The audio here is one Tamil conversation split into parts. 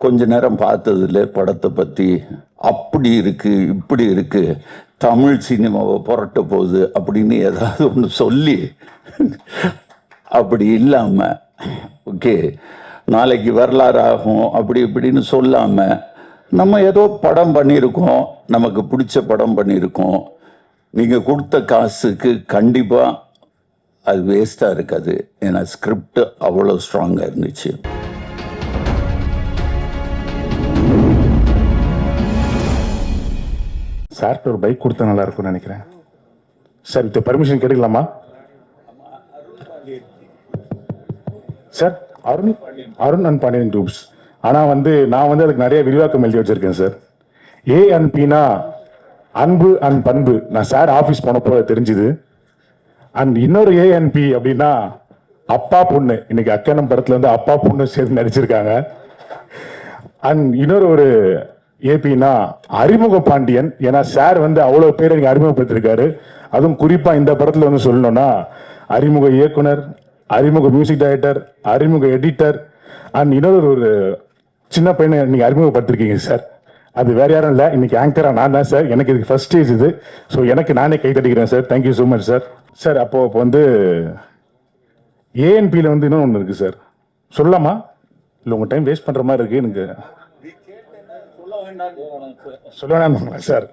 கொஞ்ச நேரம் பார்த்ததுல படத்தை பற்றி அப்படி இருக்கு இப்படி இருக்கு, தமிழ் சினிமாவை புரட்ட போகுது அப்படின்னு ஏதாவது ஒன்று சொல்லி, அப்படி இல்லாமல் ஓகே நாளைக்கு வரலாறு ஆகும் அப்படி இப்படின்னு சொல்லாமல் நம்ம ஏதோ படம் பண்ணியிருக்கோம், நமக்கு பிடிச்ச படம் பண்ணியிருக்கோம், நீங்கள் கொடுத்த காசுக்கு கண்டிப்பாக அது வேஸ்ட்டாக இருக்காது. ஏன்னா ஸ்கிரிப்ட் அவ்வளோ ஸ்ட்ராங்காக இருந்துச்சு. சார்கிட்ட ஒரு பைக் கொடுத்தா நல்லா இருக்கும்னு நினைக்கிறேன். சார் வித் பர்மிஷன் கேட்டுக்கலாமா? Sir Arun and Pandiyan groups. ஆனால் நான் அதுக்கு நிறைய விரிவாக்கம் எழுதி வச்சிருக்கேன் சார். ஏஎன்பினா அன்பு அண்ட் பண்பு. நான் சார் ஆஃபீஸ் போனப்போ தெரிஞ்சுது. அண்ட் இன்னொரு ஏஎன்பி அப்படின்னா அப்பா பொண்ணு. இன்னைக்கு அக்கனம் படத்துல அப்பா பொண்ணு சேர்ந்து நடிச்சிருக்காங்க. அண்ட் இன்னொரு ஒரு ஏபினா அறிமுக பாண்டியன். ஏன்னா சார் அவ்வளோ பேர் எனக்கு அறிமுகப்படுத்திருக்காரு. அதுவும் குறிப்பா இந்த படத்துல சொல்லணும்னா அறிமுக இயக்குனர், அறிமுக மியூசிக் டைரக்டர், அறிமுக எடிட்டர் அண்ட் இன்னொரு ஒரு சின்ன பையனை நீங்க அறிமுகப்படுத்திருக்கீங்க சார். அது வேற யாரும் இல்லை, இன்னைக்கு ஆங்கரா நான் தான் சார். எனக்கு இதுக்கு ஃபர்ஸ்ட் ஸ்டேஜ் இது. ஸோ எனக்கு நானே கை தட்டிக்கிறேன் sir. Thank you so much sir. Sir அப்போ ஏஎன்பியில் இன்னொன்று ஒன்று இருக்கு சார். சொல்லலாமா? இல்லை உங்கள் டைம் வேஸ்ட் பண்ணுற மாதிரி இருக்கு எனக்கு. சொல்ல வேண்டாம் சார்.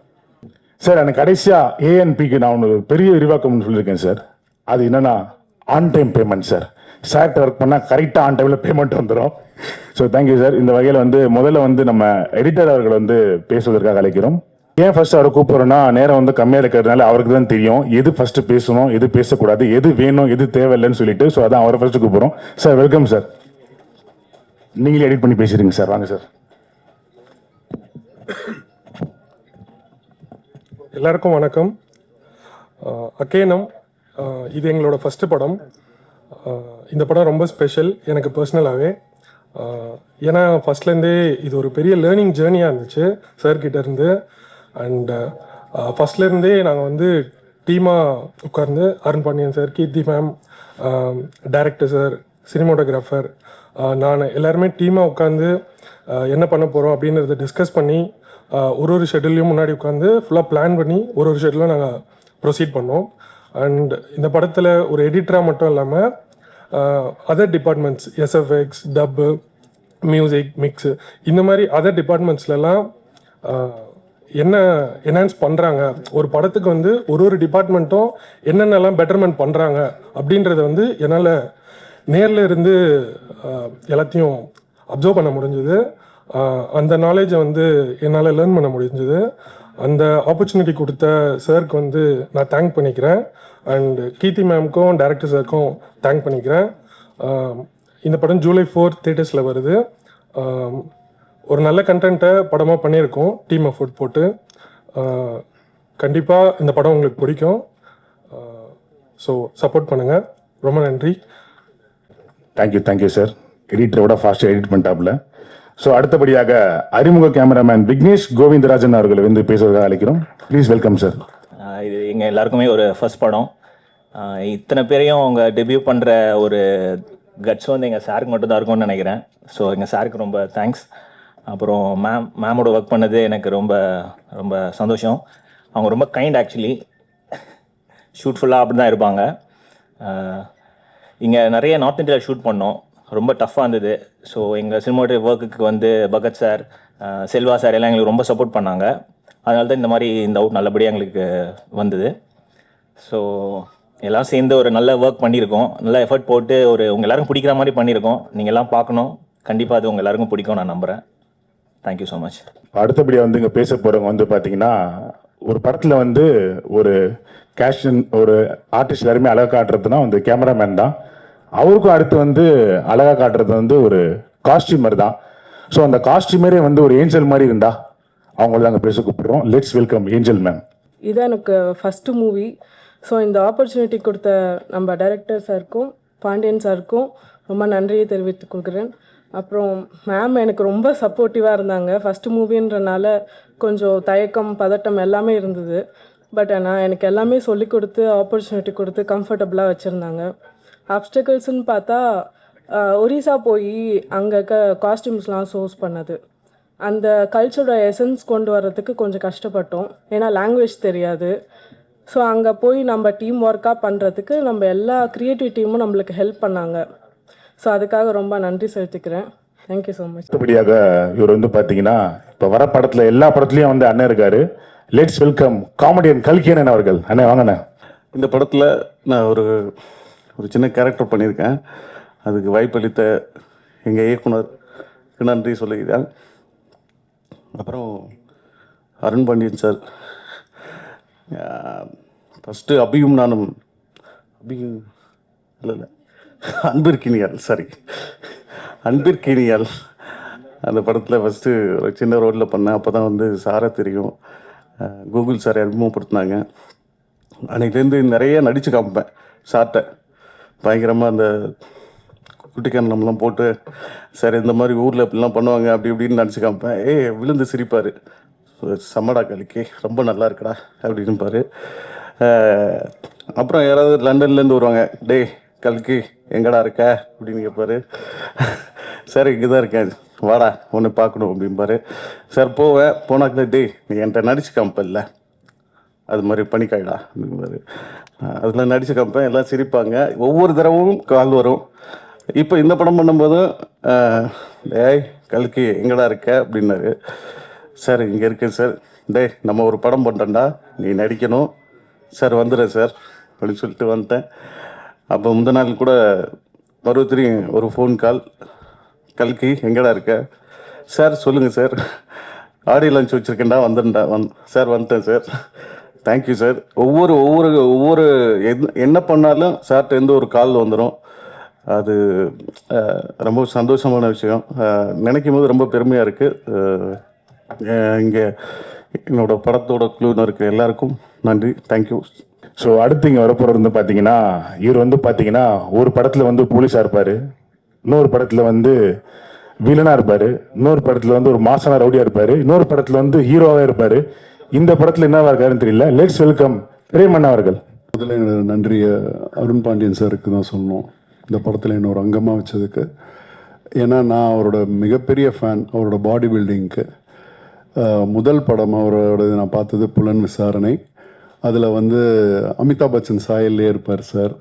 சார் எனக்கு கடைசியாக ஏஎன்பிக்கு நான் ஒன்று பெரிய விரிவாக்கம்னு சொல்லியிருக்கேன் சார். அது என்னன்னா ஆன் டைம் பேமெண்ட் சார். சார்கிட்ட ஒர்க் பண்ணால் கரெக்டாக ஆன் டைமில் பேமெண்ட் வந்துடும். So thank you sir. இந்த வகையில் முதல்ல நம்ம எடிட்டர் அவர்கள் பேசுவதற்காக அழைக்கிறோம். ஏன் ஃபர்ஸ்ட் அவரை கூப்பிடுறோன்னா நேரம் கம்மியாக இருக்கிறதுனால அவருக்கு தான் தெரியும் எது ஃபர்ஸ்ட் பேசணும், எது பேசக்கூடாது, எது வேணும், எது தேவையில்லைன்னு சொல்லிட்டு. ஸோ அதான் அவரை ஃபர்ஸ்ட் கூப்பிடுறோம். Sir welcome sir. நீங்களே எடிட் பண்ணி பேசுறீங்க சார். வாங்க சார். எல்லாருக்கும் வணக்கம். அக்கேனம் இது எங்களோட ஃபஸ்ட்டு படம். இந்த படம் ரொம்ப ஸ்பெஷல் எனக்கு பர்சனலாகவே. ஏன்னா ஃபஸ்ட்லேருந்தே இது ஒரு பெரிய லேர்னிங் ஜேர்னியாக இருந்துச்சு சார்கிட்டேருந்து. அண்டு ஃபஸ்ட்லேருந்தே நாங்கள் டீமாக உட்கார்ந்து அருண் பாண்டியன் சார், கீர்த்தி மேம், டைரக்டர் சார், சினிமோட்டோகிராஃபர், நான் எல்லாருமே டீமாக உட்காந்து என்ன பண்ண போகிறோம் அப்படின்றத டிஸ்கஸ் பண்ணி ஒரு ஷெட்யூல்லையும் முன்னாடி உட்காந்து ஃபுல்லாக பிளான் பண்ணி ஒரு ஷெட்யூலும் நாங்கள் ப்ரொசீட் பண்ணோம். அண்ட் இந்த படத்தில் ஒரு எடிட்டராக மட்டும் இல்லாமல் அதர் டிபார்ட்மெண்ட்ஸ், எஸ்எஃப்எக்ஸ், டப்பு, மியூசிக், மிக்ஸு, இந்த மாதிரி அதர் டிபார்ட்மெண்ட்ஸ்லாம் என்ன என்ஹான்ஸ் பண்ணுறாங்க, ஒரு படத்துக்கு ஒரு டிபார்ட்மெண்ட்டும் என்னென்னலாம் பெட்டர்மெண்ட் பண்ணுறாங்க அப்படின்றத என்னால் நேரில் இருந்து எல்லாத்தையும் அப்சர்வ் பண்ண முடிஞ்சுது. அந்த நாலேஜை என்னால் லேர்ன் பண்ண முடிஞ்சுது. அந்த ஆப்பர்ச்சுனிட்டி கொடுத்த சாருக்கு நான் தேங்க் பண்ணிக்கிறேன். அண்ட் கீர்த்தி மேம்க்கும் டைரக்டர் சாருக்கும் தேங்க் பண்ணிக்கிறேன். இந்த படம் ஜூலை 4 தியேட்டர்ஸில் வருது. ஒரு நல்ல கண்டென்ட்டை படமாக பண்ணியிருக்கோம் டீம் எஃபோர்ட் போட்டு. கண்டிப்பாக இந்த படம் உங்களுக்கு பிடிக்கும். ஸோ சப்போர்ட் பண்ணுங்கள். ரொம்ப நன்றி. Thank you sir. எடிட்டரோட ஃபாஸ்ட்டாக எடிட் பண்ணிட்டாப்புல. ஸோ அடுத்தபடியாக அறிமுக கேமராமேன் விக்னேஷ் கோவிந்தராஜன் அவர்களை பேசுவதாக அழைக்கிறோம். Please welcome sir. இது எங்கள் எல்லாருக்குமே ஒரு ஃபர்ஸ்ட் படம். இத்தனை பேரையும் அவங்க டெபியூ பண்ணுற ஒரு கட்ஸ் எங்கள் சாருக்கு மட்டும்தான் இருக்கும்னு நினைக்கிறேன். ஸோ எங்கள் சாருக்கு ரொம்ப தேங்க்ஸ். அப்புறம் மேமோட ஒர்க் பண்ணது எனக்கு ரொம்ப ரொம்ப சந்தோஷம். அவங்க ரொம்ப கைண்ட். ஆக்சுவலி ஷூட் ஃபுல்லாக அப்படி தான் இருப்பாங்க. இங்கே நிறைய நார்த் இந்தியாவில் ஷூட் பண்ணோம். ரொம்ப டஃப்பாக இருந்தது. ஸோ எங்கள் சினிமாட்டோகிராஃபி ஒர்க்குக்கு பகத் சார், செல்வா சார் எல்லாம் எங்களுக்கு ரொம்ப சப்போர்ட் பண்ணாங்க. அதனால தான் இந்த அவுட் நல்லபடியாக எங்களுக்கு வந்தது. ஸோ எல்லாம் சேர்ந்து ஒரு நல்ல ஒர்க் பண்ணியிருக்கோம். நல்ல எஃபர்ட் போட்டு உங்கள் எல்லாருக்கும் பிடிக்கிற மாதிரி பண்ணியிருக்கோம். நீங்கள் எல்லாம் பார்க்கணும். கண்டிப்பாக அது உங்கள் எல்லாருக்கும் பிடிக்கும் நான் நம்புகிறேன். Thank you so much. அடுத்தபடியாக இங்கே பேச போகிறவங்க பார்த்தீங்கன்னா ஒரு படத்தில் ஒரு கேஷன் ஒரு ஆர்டிஸ்ட் எல்லாருமே அழகாக காட்டுறதுனா கேமராமேன் தான். அவருக்கும் அடுத்து அழகாக காட்டுறது ஒரு காஸ்டியூமர் தான். ஸோ அந்த காஸ்டியூமரே ஒரு ஏஞ்சல் மாதிரி இருந்தா அவங்கள நாங்கள் பேச கூப்பிடுறோம். Let's welcome Angel ma'am. இது எனக்கு ஃபஸ்ட்டு மூவி. ஸோ இந்த ஆப்பர்ச்சுனிட்டி கொடுத்த நம்ம டைரக்டர் சாருக்கும் பாண்டியன் சாருக்கும் ரொம்ப நன்றியை தெரிவித்துக் கொள்கிறேன். அப்புறம் மேம் எனக்கு ரொம்ப சப்போர்ட்டிவாக இருந்தாங்க. ஃபஸ்ட்டு மூவின்றனால கொஞ்சம் தயக்கம், பதட்டம் எல்லாமே இருந்தது. பட் ஆனால் எனக்கு எல்லாமே சொல்லிக் கொடுத்து ஆப்பர்ச்சுனிட்டி கொடுத்து கம்ஃபர்டபுளாக வச்சுருந்தாங்க. ஆப்ஸ்டக்கிள்ஸ்ன்னு பார்த்தா ஒரிசா போய் அங்கே இருக்க காஸ்டியூம்ஸ்லாம் சோர்ஸ் பண்ணது. அந்த கல்ச்சரோட எசன்ஸ் கொண்டு வர்றதுக்கு கொஞ்சம் கஷ்டப்பட்டோம், ஏன்னா லாங்குவேஜ் தெரியாது. ஸோ அங்கே போய் நம்ம டீம் ஒர்க்காக பண்ணுறதுக்கு நம்ம எல்லா க்ரியேட்டிவ் டீமும் நம்மளுக்கு ஹெல்ப் பண்ணாங்க. ஸோ அதுக்காக ரொம்ப நன்றி செலுத்திக்கிறேன். Thank you so much. அடுத்தபடியாக இவர் வந்து பார்த்தீங்கன்னா இப்போ வர படத்தில் எல்லா படத்துலையும் வந்து அண்ணன் இருக்காரு. லெட்ஸ் வெல்கம் காமெடியன் கல்கியனன் அவர்கள். அண்ணே வாங்கண்ணே. இந்த படத்தில் நான் ஒரு சின்ன கேரக்டர் பண்ணியிருக்கேன். அதுக்கு வாய்ப்பளித்த எங்கள் இயக்குனருக்கு நன்றி சொல்லுகிறேன். அப்புறம் அருண் பாண்டியன் சார், ஃபஸ்ட்டு அபியும் நானும் இல்லை அன்பிற்கினியால் அன்பிற்கினியால் அந்த படத்தில் ஃபஸ்ட்டு ஒரு சின்ன ரோலில் பண்ணேன். அப்போ தான் வந்து சாரை தெரியும், கூகுள் சாரை அறிமுகப்படுத்தினாங்க. அன்றைக்கிலேருந்து நிறைய நடித்து காமிப்பேன் சார்கிட்ட. பயங்கரமாக அந்த குட்டிக்கரணம்லாம் போட்டு, சார் இந்த மாதிரி ஊரில் இப்படிலாம் பண்ணுவாங்க அப்படி இப்படின்னு நடிச்சு காமிப்பேன். விழுந்து சிரிப்பார், செம்மடா கலிக்கு ரொம்ப நல்லா இருக்குடா அப்படின்னுப்பார். அப்புறம் யாராவது லண்டன்லேருந்து வருவாங்க, டேய் கல்கி எங்கடா இருக்க அப்படின்னு கேட்பாரு. சார் இங்கே தான் இருக்கேன், வாடா ஒன்று பார்க்கணும் அப்படின்பாரு. சார் போனாக்கில் டேய் நீ என்கிட்ட நடிச்சு காமிப்பல்ல, அது மாதிரி பண்ணிக்காயிடா அப்படின்பாரு. அதெல்லாம் நடிச்சு காமிப்பேன், எல்லாம் சிரிப்பாங்க. ஒவ்வொரு தடவும் கால் வரும். இப்போ இந்த படம் பண்ணும்போதும் டேய் கல்கி எங்கடா இருக்க அப்படின்னாரு. சார் இங்கே இருக்கேன் சார். டேய் நம்ம ஒரு படம் பண்ணுறேன்டா, நீ நடிக்கணும் சார், வந்துடுறேன் சார் அப்படின்னு சொல்லிட்டு வந்துட்டேன். அப்போ முந்தின நாள் கூட மறுபடியும் ஒரு ஃபோன் கால், கல்கி எங்கடா இருக்க சார், சொல்லுங்கள் சார், ஆடியோ லான்ச் வச்சுருக்கேன்டா, வந்துட்டேன்டா சார், வந்துட்டேன் சார், தேங்க்யூ சார். ஒவ்வொரு என்ன பண்ணாலும் சார்கிட்ட எந்த ஒரு கால் வந்துடும். அது ரொம்ப சந்தோஷமான விஷயம். நினைக்கும் போது ரொம்ப பெருமையாக இருக்குது. இங்கே என்னோட படத்தோட குழுவினர் இருக்குது எல்லாருக்கும் நன்றி, தேங்க்யூ. ஸோ அடுத்து இங்கே வரப்போகிறது வந்து பார்த்தீங்கன்னா, இவர் வந்து பார்த்தீங்கன்னா ஒரு படத்தில் வந்து போலீஸாக இருப்பார், இன்னொரு படத்தில் வந்து வில்லனாக இருப்பார், இன்னொரு படத்தில் வந்து ஒரு மாசான ரவுடியாக இருப்பார், இன்னொரு படத்தில் வந்து ஹீரோவாக இருப்பார். இந்த படத்தில் என்னவா இருக்காருன்னு தெரியல. லெட்ஸ் வெல்கம் பிரேமண்ணா அவர்கள். முதல்ல என்னோட நன்றியை அருண் பாண்டியன் சாருக்கு தான் சொல்லணும், இந்த படத்தில் என்ன ஒரு அங்கமாக வச்சதுக்கு. ஏன்னா நான் அவரோட மிகப்பெரிய ஃபேன். அவரோட பாடி பில்டிங்க்கு முதல் படம் அவரோட நான் பார்த்தது புலன் விசாரணை. அதில் வந்து அமிதாப் பச்சன் சாயல்லே இருப்பார் சார்.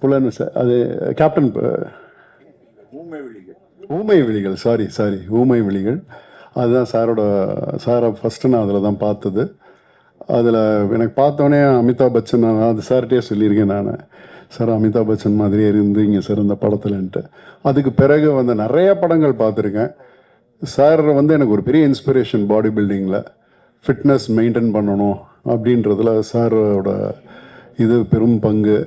புலன் அது கேப்டன் ஊமை விழிகள், சாரி ஊமை விழிகள். அதுதான் சாரை ஃபஸ்ட்டு நான் அதில் தான் பார்த்தது. அதில் எனக்கு பார்த்தோன்னே அமிதாப் பச்சன், அது சார்கிட்டே சொல்லியிருக்கேன் நான், சார் அமிதாப் பச்சன் மாதிரியே இருந்தீங்க சார் இந்த படத்துலன்ட்டு. அதுக்கு பிறகு வந்து நிறைய படங்கள் பார்த்துருக்கேன். சார் வந்து எனக்கு ஒரு பெரிய இன்ஸ்பிரேஷன் பாடி பில்டிங்கில், ஃபிட்னஸ் மெயின்டைன் பண்ணணும் அப்படின்றதுல சாரோட இது பெரும் பங்கு.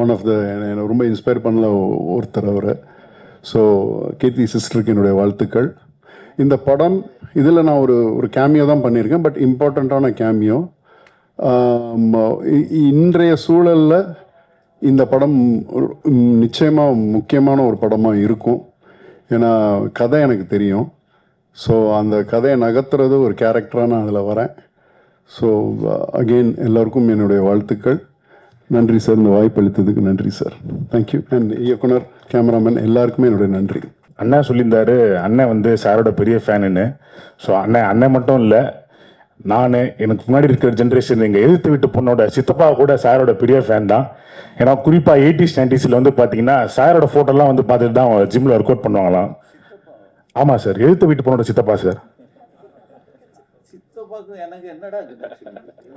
ஒன் ஆஃப் த என்னை ரொம்ப இன்ஸ்பயர் பண்ணல ஒருத்தர் அவர். ஸோ கீர்த்தி சிஸ்டருக்கு என்னுடைய வாழ்த்துக்கள். இந்த படம் இதில் நான் ஒரு கேமியோ தான் பண்ணியிருக்கேன், பட் இம்பார்ட்டண்ட்டான கேமியோ. இன்றைய சூழலில் இந்த படம் நிச்சயமாக முக்கியமான ஒரு படமாக இருக்கும். ஏன்னா கதை எனக்கு தெரியும். ஸோ அந்த கதையை நகர்த்துறது ஒரு கேரக்டராக நான் அதில் வரேன். ஸோ அகெயின் எல்லோருக்கும் என்னுடைய வாழ்த்துக்கள். நன்றி சார், இந்த வாய்ப்பு அளித்ததுக்கு நன்றி சார், தேங்க்யூ. அண்ட் இயக்குனர், கேமராமேன் எல்லாருக்குமே என்னுடைய நன்றி. அண்ணன் சொல்லியிருந்தாரு அண்ணன் வந்து சாரோட பெரிய ஃபேனுன்னு. ஸோ அண்ணன் மட்டும் இல்லை, நான் எனக்கு முன்னாடி இருக்கிற ஜென்ரேஷன் எங்கள் எதிர்த்து வீட்டு பொண்ணோட சித்தப்பா கூட சாரோட பெரிய ஃபேன் தான். ஏன்னா குறிப்பாக 80s 90s வந்து பார்த்தீங்கன்னா சாரோட ஃபோட்டோலாம் வந்து பார்த்துட்டு தான் அவங்க ஜிம்மில் ஒர்க் அவுட் பண்ணுவாங்களாம். ஆமாம் சார், எதிர்த்து வீட்டு பொண்ணோட சித்தப்பா சார்.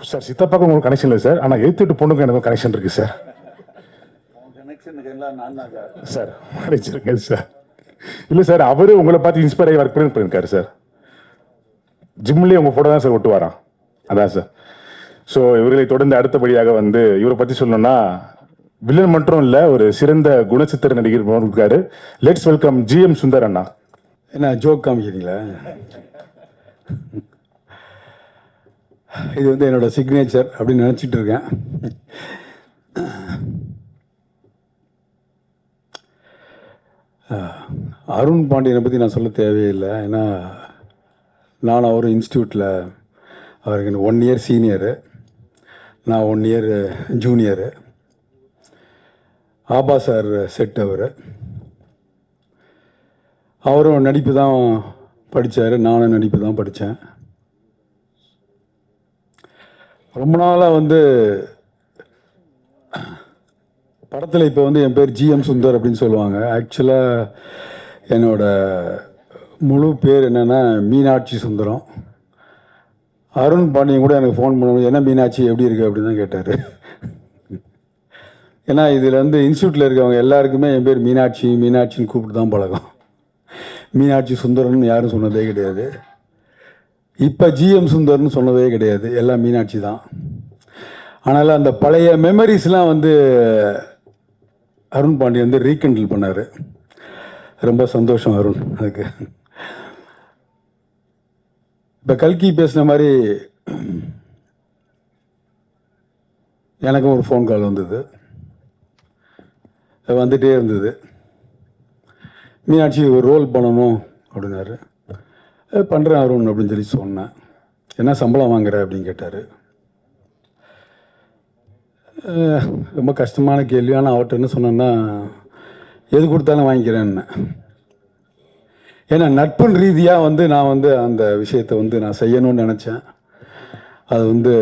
சார் சித்தப்பாக்கு உங்களுக்கு கனெக்ஷன் இல்லை சார், ஆனால் எதிர்த்து வீட்டு பொண்ணுக்கு எனக்கு கனெக்ஷன் இருக்கு சார். சார் மன்னிச்சிருக்கேன் சார். இல்லை சார், அவரு உங்களை பார்த்து இன்ஸ்பயர் ஆகி ஒர்க் பண்ணியிருக்காரு சார். ஜிம்லேயே உங்கள் ஃபோட்டோ தான் சார் ஒட்டு வரான், அதான் சார். ஸோ இவர்களை தொடர்ந்து அடுத்தபடியாக வந்து இவரை பற்றி சொல்லணும்னா, வில்லன் மட்டும் இல்லை, ஒரு சிறந்த குணச்சித்திர நடிகர் இருக்காரு. லெட்ஸ் வெல்கம் GM சுந்தர் அண்ணா. என்ன ஜோக் காமிக்கிறீங்களா? இது வந்து என்னோட சிக்னேச்சர் அப்படின்னு நினச்சிட்டு இருக்கேன். அருண் பாண்டியனை பற்றி நான் சொல்ல தேவையில்லை. ஏன்னா நான் அவர் இன்ஸ்டியூட்டில் அவருக்கு 1 இயர் சீனியரு, நான் 1 இயர் ஜூனியரு. ஆபா சார் செட் அவர். அவரும் நடிப்பு தான் படித்தார், நானும் நடிப்பு தான் படித்தேன். ரொம்ப நாளாக வந்து படத்தில் இப்போ வந்து என் பேர் ஜிஎம் சுந்தர் அப்படின்னு சொல்லுவாங்க. ஆக்சுவலாக என்னோட முழு பேர் என்னென்னா மீனாட்சி சுந்தரம். அருண் பாண்டியன் கூட எனக்கு ஃபோன் பண்ணும்போது என்ன மீனாட்சி எப்படி இருக்குது அப்படின்னு தான் கேட்டார். ஏன்னா இதில் வந்து இன்ஸ்டியூட்டில் இருக்கவங்க எல்லாருக்குமே என் பேர் மீனாட்சி மீனாட்சின்னு கூப்பிட்டு தான் பழக்கம். மீனாட்சி சுந்தரம்னு யாரும் சொன்னதே கிடையாது. இப்போ ஜிஎம் சுந்தர்னு சொன்னதே கிடையாது, எல்லாம் மீனாட்சி தான். ஆனால் அந்த பழைய மெமரிஸ்லாம் வந்து அருண் பாண்டியன் வந்து ரீகண்டில் பண்ணார். ரொம்ப சந்தோஷம் அருண் அதுக்கு. இப்போ கல்கி பேசின மாதிரி எனக்கும் ஒரு ஃபோன் கால் வந்தது, வந்துகிட்டே இருந்தது. மீனாட்சி ஒரு ரோல் பண்ணணும் அப்படின்னாரு. பண்ணுறேன் அருண் அப்படின்னு சொல்லி சொன்னேன். என்ன சம்பளம் வாங்குற அப்படின்னு கேட்டார். ரொம்ப கஷ்டமான கேள்வி. ஆனால் அவர்கிட்ட என்ன சொன்னேன்னா, எது கொடுத்தாலும் வாங்கிக்கிறேன்னு. ஏன்னா நட்பின் ரீதியாக வந்து நான் வந்து அந்த விஷயத்தை வந்து நான் செய்யணும்னு நினச்சேன். அது வந்து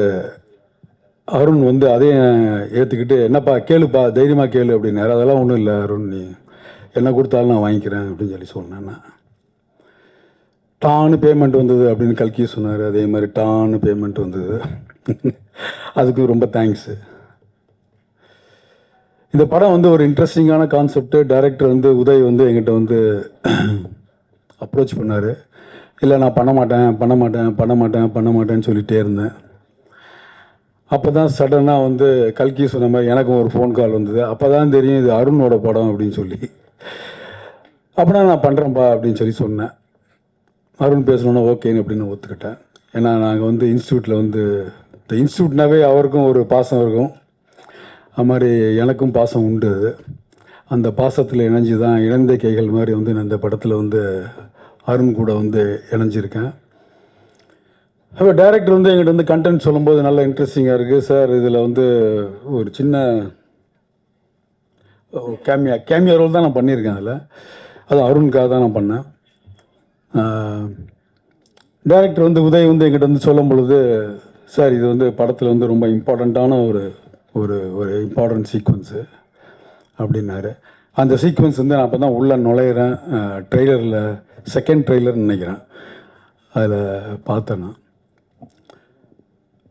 அருண் வந்து அதையும் ஏற்றுக்கிட்டு, என்னப்பா கேளுப்பா தைரியமாக கேளு அப்படின்னாரு. அதெல்லாம் ஒன்றும் இல்லை அருண், நீ என்ன கொடுத்தாலும் நான் வாங்கிக்கிறேன் அப்படின்னு சொல்லி சொன்னேன். நான் டான்னு பேமெண்ட் வந்தது அப்படின்னு கல்கி சொன்னார். அதே மாதிரி டான்னு பேமெண்ட் வந்தது. அதுக்கு ரொம்ப தேங்க்ஸு. இந்த படம் வந்து ஒரு இன்ட்ரெஸ்டிங்கான கான்செப்ட். டைரக்டர் வந்து உதய் வந்து எங்கிட்ட வந்து அப்ரோச் பண்ணார். இல்லை நான் பண்ண மாட்டேன்னு சொல்லிகிட்டே இருந்தேன். அப்போ தான் சடனாக வந்து கல்கி சொன்ன மாதிரி எனக்கும் ஒரு ஃபோன் கால் வந்தது. அப்போ தான் தெரியும் இது அருணோட படம் அப்படின்னு சொல்லி. அப்படின்னா நான் பண்ணுறேன்ப்பா அப்படின்னு சொல்லி சொன்னேன். அருண் பேசணுன்னா ஓகேன்னு அப்படின்னு ஒத்துக்கிட்டேன். ஏன்னா நாங்கள் வந்து இன்ஸ்டியூட்டில் வந்து இந்த இன்ஸ்டியூட்னாவே அவருக்கும் ஒரு பாசம் இருக்கும், அது மாதிரி எனக்கும் பாசம் உண்டு. அது அந்த பாசத்தில் இணைஞ்சு தான் இணைந்த கைகள் மாதிரி வந்து நான் இந்த படத்தில் வந்து அருண் கூட வந்து இணைஞ்சிருக்கேன். அப்போ டைரக்டர் வந்து எங்கிட்ட வந்து கண்டென்ட் சொல்லும்போது நல்லா இன்ட்ரெஸ்டிங்காக இருக்குது சார், இதில் வந்து ஒரு சின்ன கேமியா ரோல் தான் நான் பண்ணியிருக்கேன். அதில் அது அருணுக்காக தான் நான் பண்ணேன். டைரக்டர் வந்து உதய் வந்து எங்கிட்ட வந்து சொல்லும் பொழுது, சார் இது வந்து படத்தில் வந்து ரொம்ப இம்பார்ட்டண்ட்டான ஒரு ஒரு ஒரு இம்பார்ட்டன்ட் சீக்வன்ஸு அப்படின்னாரு. அந்த சீக்வன்ஸ் வந்து நான் அப்போ தான் உள்ளே நுழையிறேன். ட்ரெய்லரில் செகண்ட் ட்ரெய்லர்னு நினைக்கிறேன், அதில் பார்த்தேன். நான்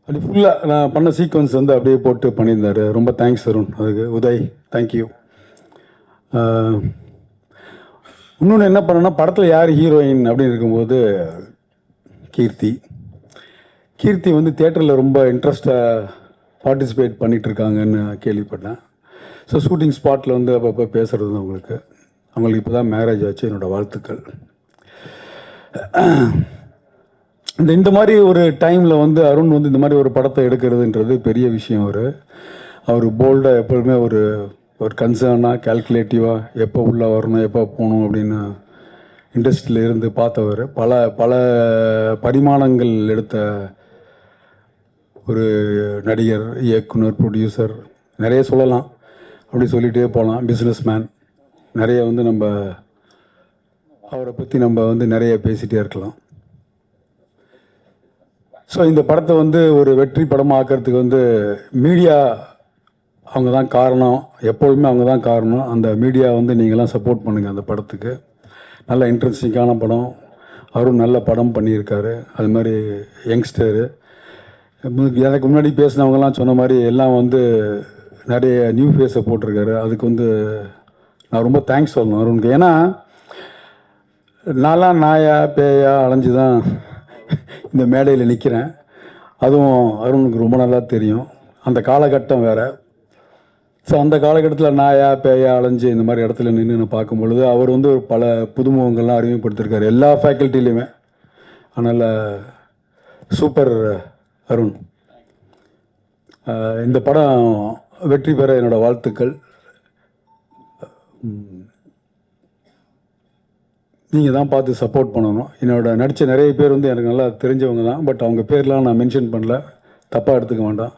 அப்படி ஃபுல்லாக நான் பண்ண சீக்வன்ஸ் வந்து அப்படியே போட்டு பண்ணியிருந்தார். ரொம்ப தேங்க்ஸ் அருண் அதுக்கு. உதய் தேங்க்யூ. இன்னொன்று என்ன பண்ணேன்னா, படத்தில் யார் ஹீரோயின் அப்படின்னு இருக்கும்போது கீர்த்தி வந்து தியேட்டரில் ரொம்ப இன்ட்ரெஸ்டாக பார்ட்டிசிபேட் பண்ணிகிட்ருக்காங்கன்னு கேள்விப்பட்டேன். ஸோ ஷூட்டிங் ஸ்பாட்டில் வந்து அப்பப்போ பேசுகிறது அவங்களுக்கு இப்போ தான் மேரேஜ் ஆச்சு. என்னோடய வாழ்த்துக்கள். இந்த மாதிரி ஒரு டைமில் வந்து அருண் வந்து இந்த மாதிரி ஒரு படத்தை எடுக்கிறதுன்றது பெரிய விஷயம். அவர் போல்டாக எப்பொழுதுமே ஒரு கன்சர்னாக கால்குலேட்டிவாக எப்போ உள்ளே வரணும் எப்போ போகணும் அப்படின்னு இண்டஸ்ட்ரியில் இருந்து பார்த்தவர். பல பரிமாணங்கள் எடுத்த ஒரு நடிகர், இயக்குனர், ப்ரொடியூசர், நிறைய சொல்லலாம். அப்படி சொல்லிகிட்டே போகலாம். பிஸ்னஸ் மேன், நிறைய வந்து நம்ம அவரை பற்றி நம்ம வந்து நிறைய பேசிகிட்டே இருக்கலாம். ஸோ இந்த படத்தை வந்து ஒரு வெற்றி படமாக ஆக்கிறதுக்கு வந்து மீடியா அவங்க தான் காரணம், எப்பொழுதுமே அவங்க தான் காரணம். அந்த மீடியா வந்து நீங்களாம் சப்போர்ட் பண்ணுங்கள் அந்த படத்துக்கு. நல்ல இன்ட்ரெஸ்டிங்கான படம். அவரும் நல்ல படம் பண்ணியிருக்காரு. அது மாதிரி யங்ஸ்டரு, எனக்கு முன்னாடி பேசினவங்கலாம் சொன்ன மாதிரி எல்லாம் வந்து நிறைய நியூ ஃபேஸை போட்டிருக்காரு. அதுக்கு வந்து நான் ரொம்ப தேங்க்ஸ் சொல்லணும் அருணுக்கு. ஏன்னா நான்லாம் நாயா பேயா அலைஞ்சு தான் இந்த மேடையில் நிற்கிறேன். அதுவும் அருணுக்கு ரொம்ப நல்லா தெரியும். அந்த காலகட்டம் வேறு. ஸோ அந்த காலகட்டத்தில் நாயா பேயா அலைஞ்சு இந்த மாதிரி இடத்துல நின்று பார்க்கும் பொழுது அவர் வந்து பல புதுமுகங்கள்லாம் அறிமுகப்படுத்திருக்காரு எல்லா ஃபேக்கல்ட்டிலையுமே. அதனால் சூப்பர் அருண். இந்த படம் வெற்றி பெற என்னோடய வாழ்த்துக்கள். நீங்கள் தான் பார்த்து சப்போர்ட் பண்ணணும். என்னோட நடித்த நிறைய பேர் வந்து எனக்கு நல்லா தெரிஞ்சவங்க தான். பட் அவங்க பேர்லாம் நான் மென்ஷன் பண்ணல, தப்பாக எடுத்துக்க வேண்டாம்.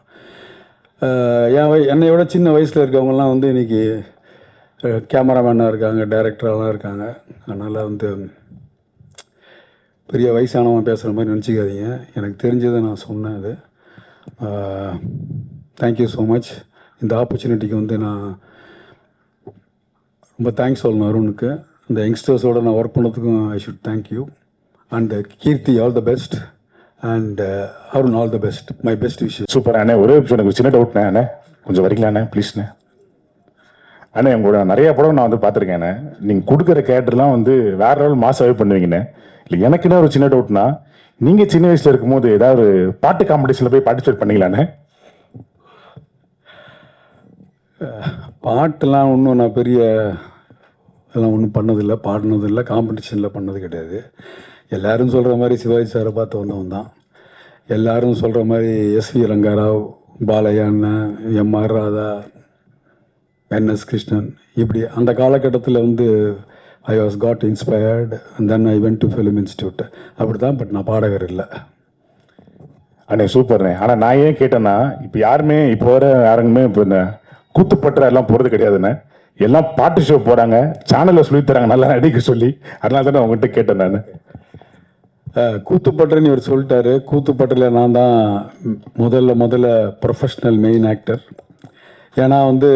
என்னை விட சின்ன வயசில் இருக்கவங்கலாம் வந்து இன்றைக்கி கேமராமேனாக இருக்காங்க, டைரக்டரெலாம் இருக்காங்க. அதனால் வந்து பெரிய வயசானவன் பேசுகிற மாதிரி நினச்சிக்காதீங்க. எனக்கு தெரிஞ்சதை நான் சொன்னேன். அது தேங்க்யூ ஸோ மச். இந்த ஆப்பர்ச்சுனிட்டிக்கு வந்து நான் ரொம்ப தேங்க்ஸ் சொல்லணும் அருணுக்கு. இந்த யங்ஸ்டர்ஸோடு நான் ஒர்க் பண்ணதுக்கும் I should thank you. And Keerthi all the best. And Arun all the best. My best விஷயம். சூப்பர் அண்ணே. ஒரே நிமிஷம் எனக்கு சின்ன டவுட்ண்ணே. அண்ணே கொஞ்சம் வரீங்களா அண்ணே, ப்ளீஸ்ண்ணே. அண்ணே உங்களோட நிறைய படம் நான் வந்து பார்த்துருக்கேண்ணே. நீங்கள் கொடுக்குற கேரக்டர்லாம் வந்து வேற லெவல் மாசாவே பண்ணுவீங்கண்ணே. இல்லை எனக்கு என்ன ஒரு சின்ன டவுட்னா, நீங்கள் சின்ன வயசில் இருக்கும்போது ஏதாவது பாட்டு காம்படிஷனில் போய் பார்ட்டிசிபேட் பண்ணீங்களாண்ணே? பாட்டெல்லாம் ஒன்றும் நான் பெரிய இதெல்லாம் ஒன்றும் பண்ணதில்லை, பாடினதில்லை, காம்படிஷனில் பண்ணது கிடையாது. எல்லோரும் சொல்கிற மாதிரி சிவாஜி சாரை பார்த்து வந்தவன் தான். எல்லோரும் சொல்கிற மாதிரி எஸ்வி ரங்காராவ், பாலையா அண்ணன், எம்ஆர் ராதா, என்எஸ் கிருஷ்ணன், இப்படி அந்த காலகட்டத்தில் வந்து I was got inspired. And then I went to film institute. அப்படி தான். பட் நான் பாடகர் இல்லை. அண்ணே சூப்பர்ண்ணே. ஆனால் நான் ஏன் கேட்டேன்னா, இப்போ யாருமே இப்போ வர யாருக்குமே இப்போ இந்த கூத்துப்பற்ற எல்லாம் போகிறது கிடையாதுண்ணே. எல்லாம் பாட்டு ஷோ போகிறாங்க, சேனலில் சொல்லித் தராங்க நல்லா நடிக்க சொல்லி. அதனால தானே அவங்ககிட்ட கேட்டேன் நான். கூத்துப்பட்டுன்னு இவர் சொல்லிட்டாரு. கூத்துப்பட்டில் நான் தான் முதல்ல ப்ரொஃபஷ்னல் மெயின் ஆக்டர். ஏன்னா வந்து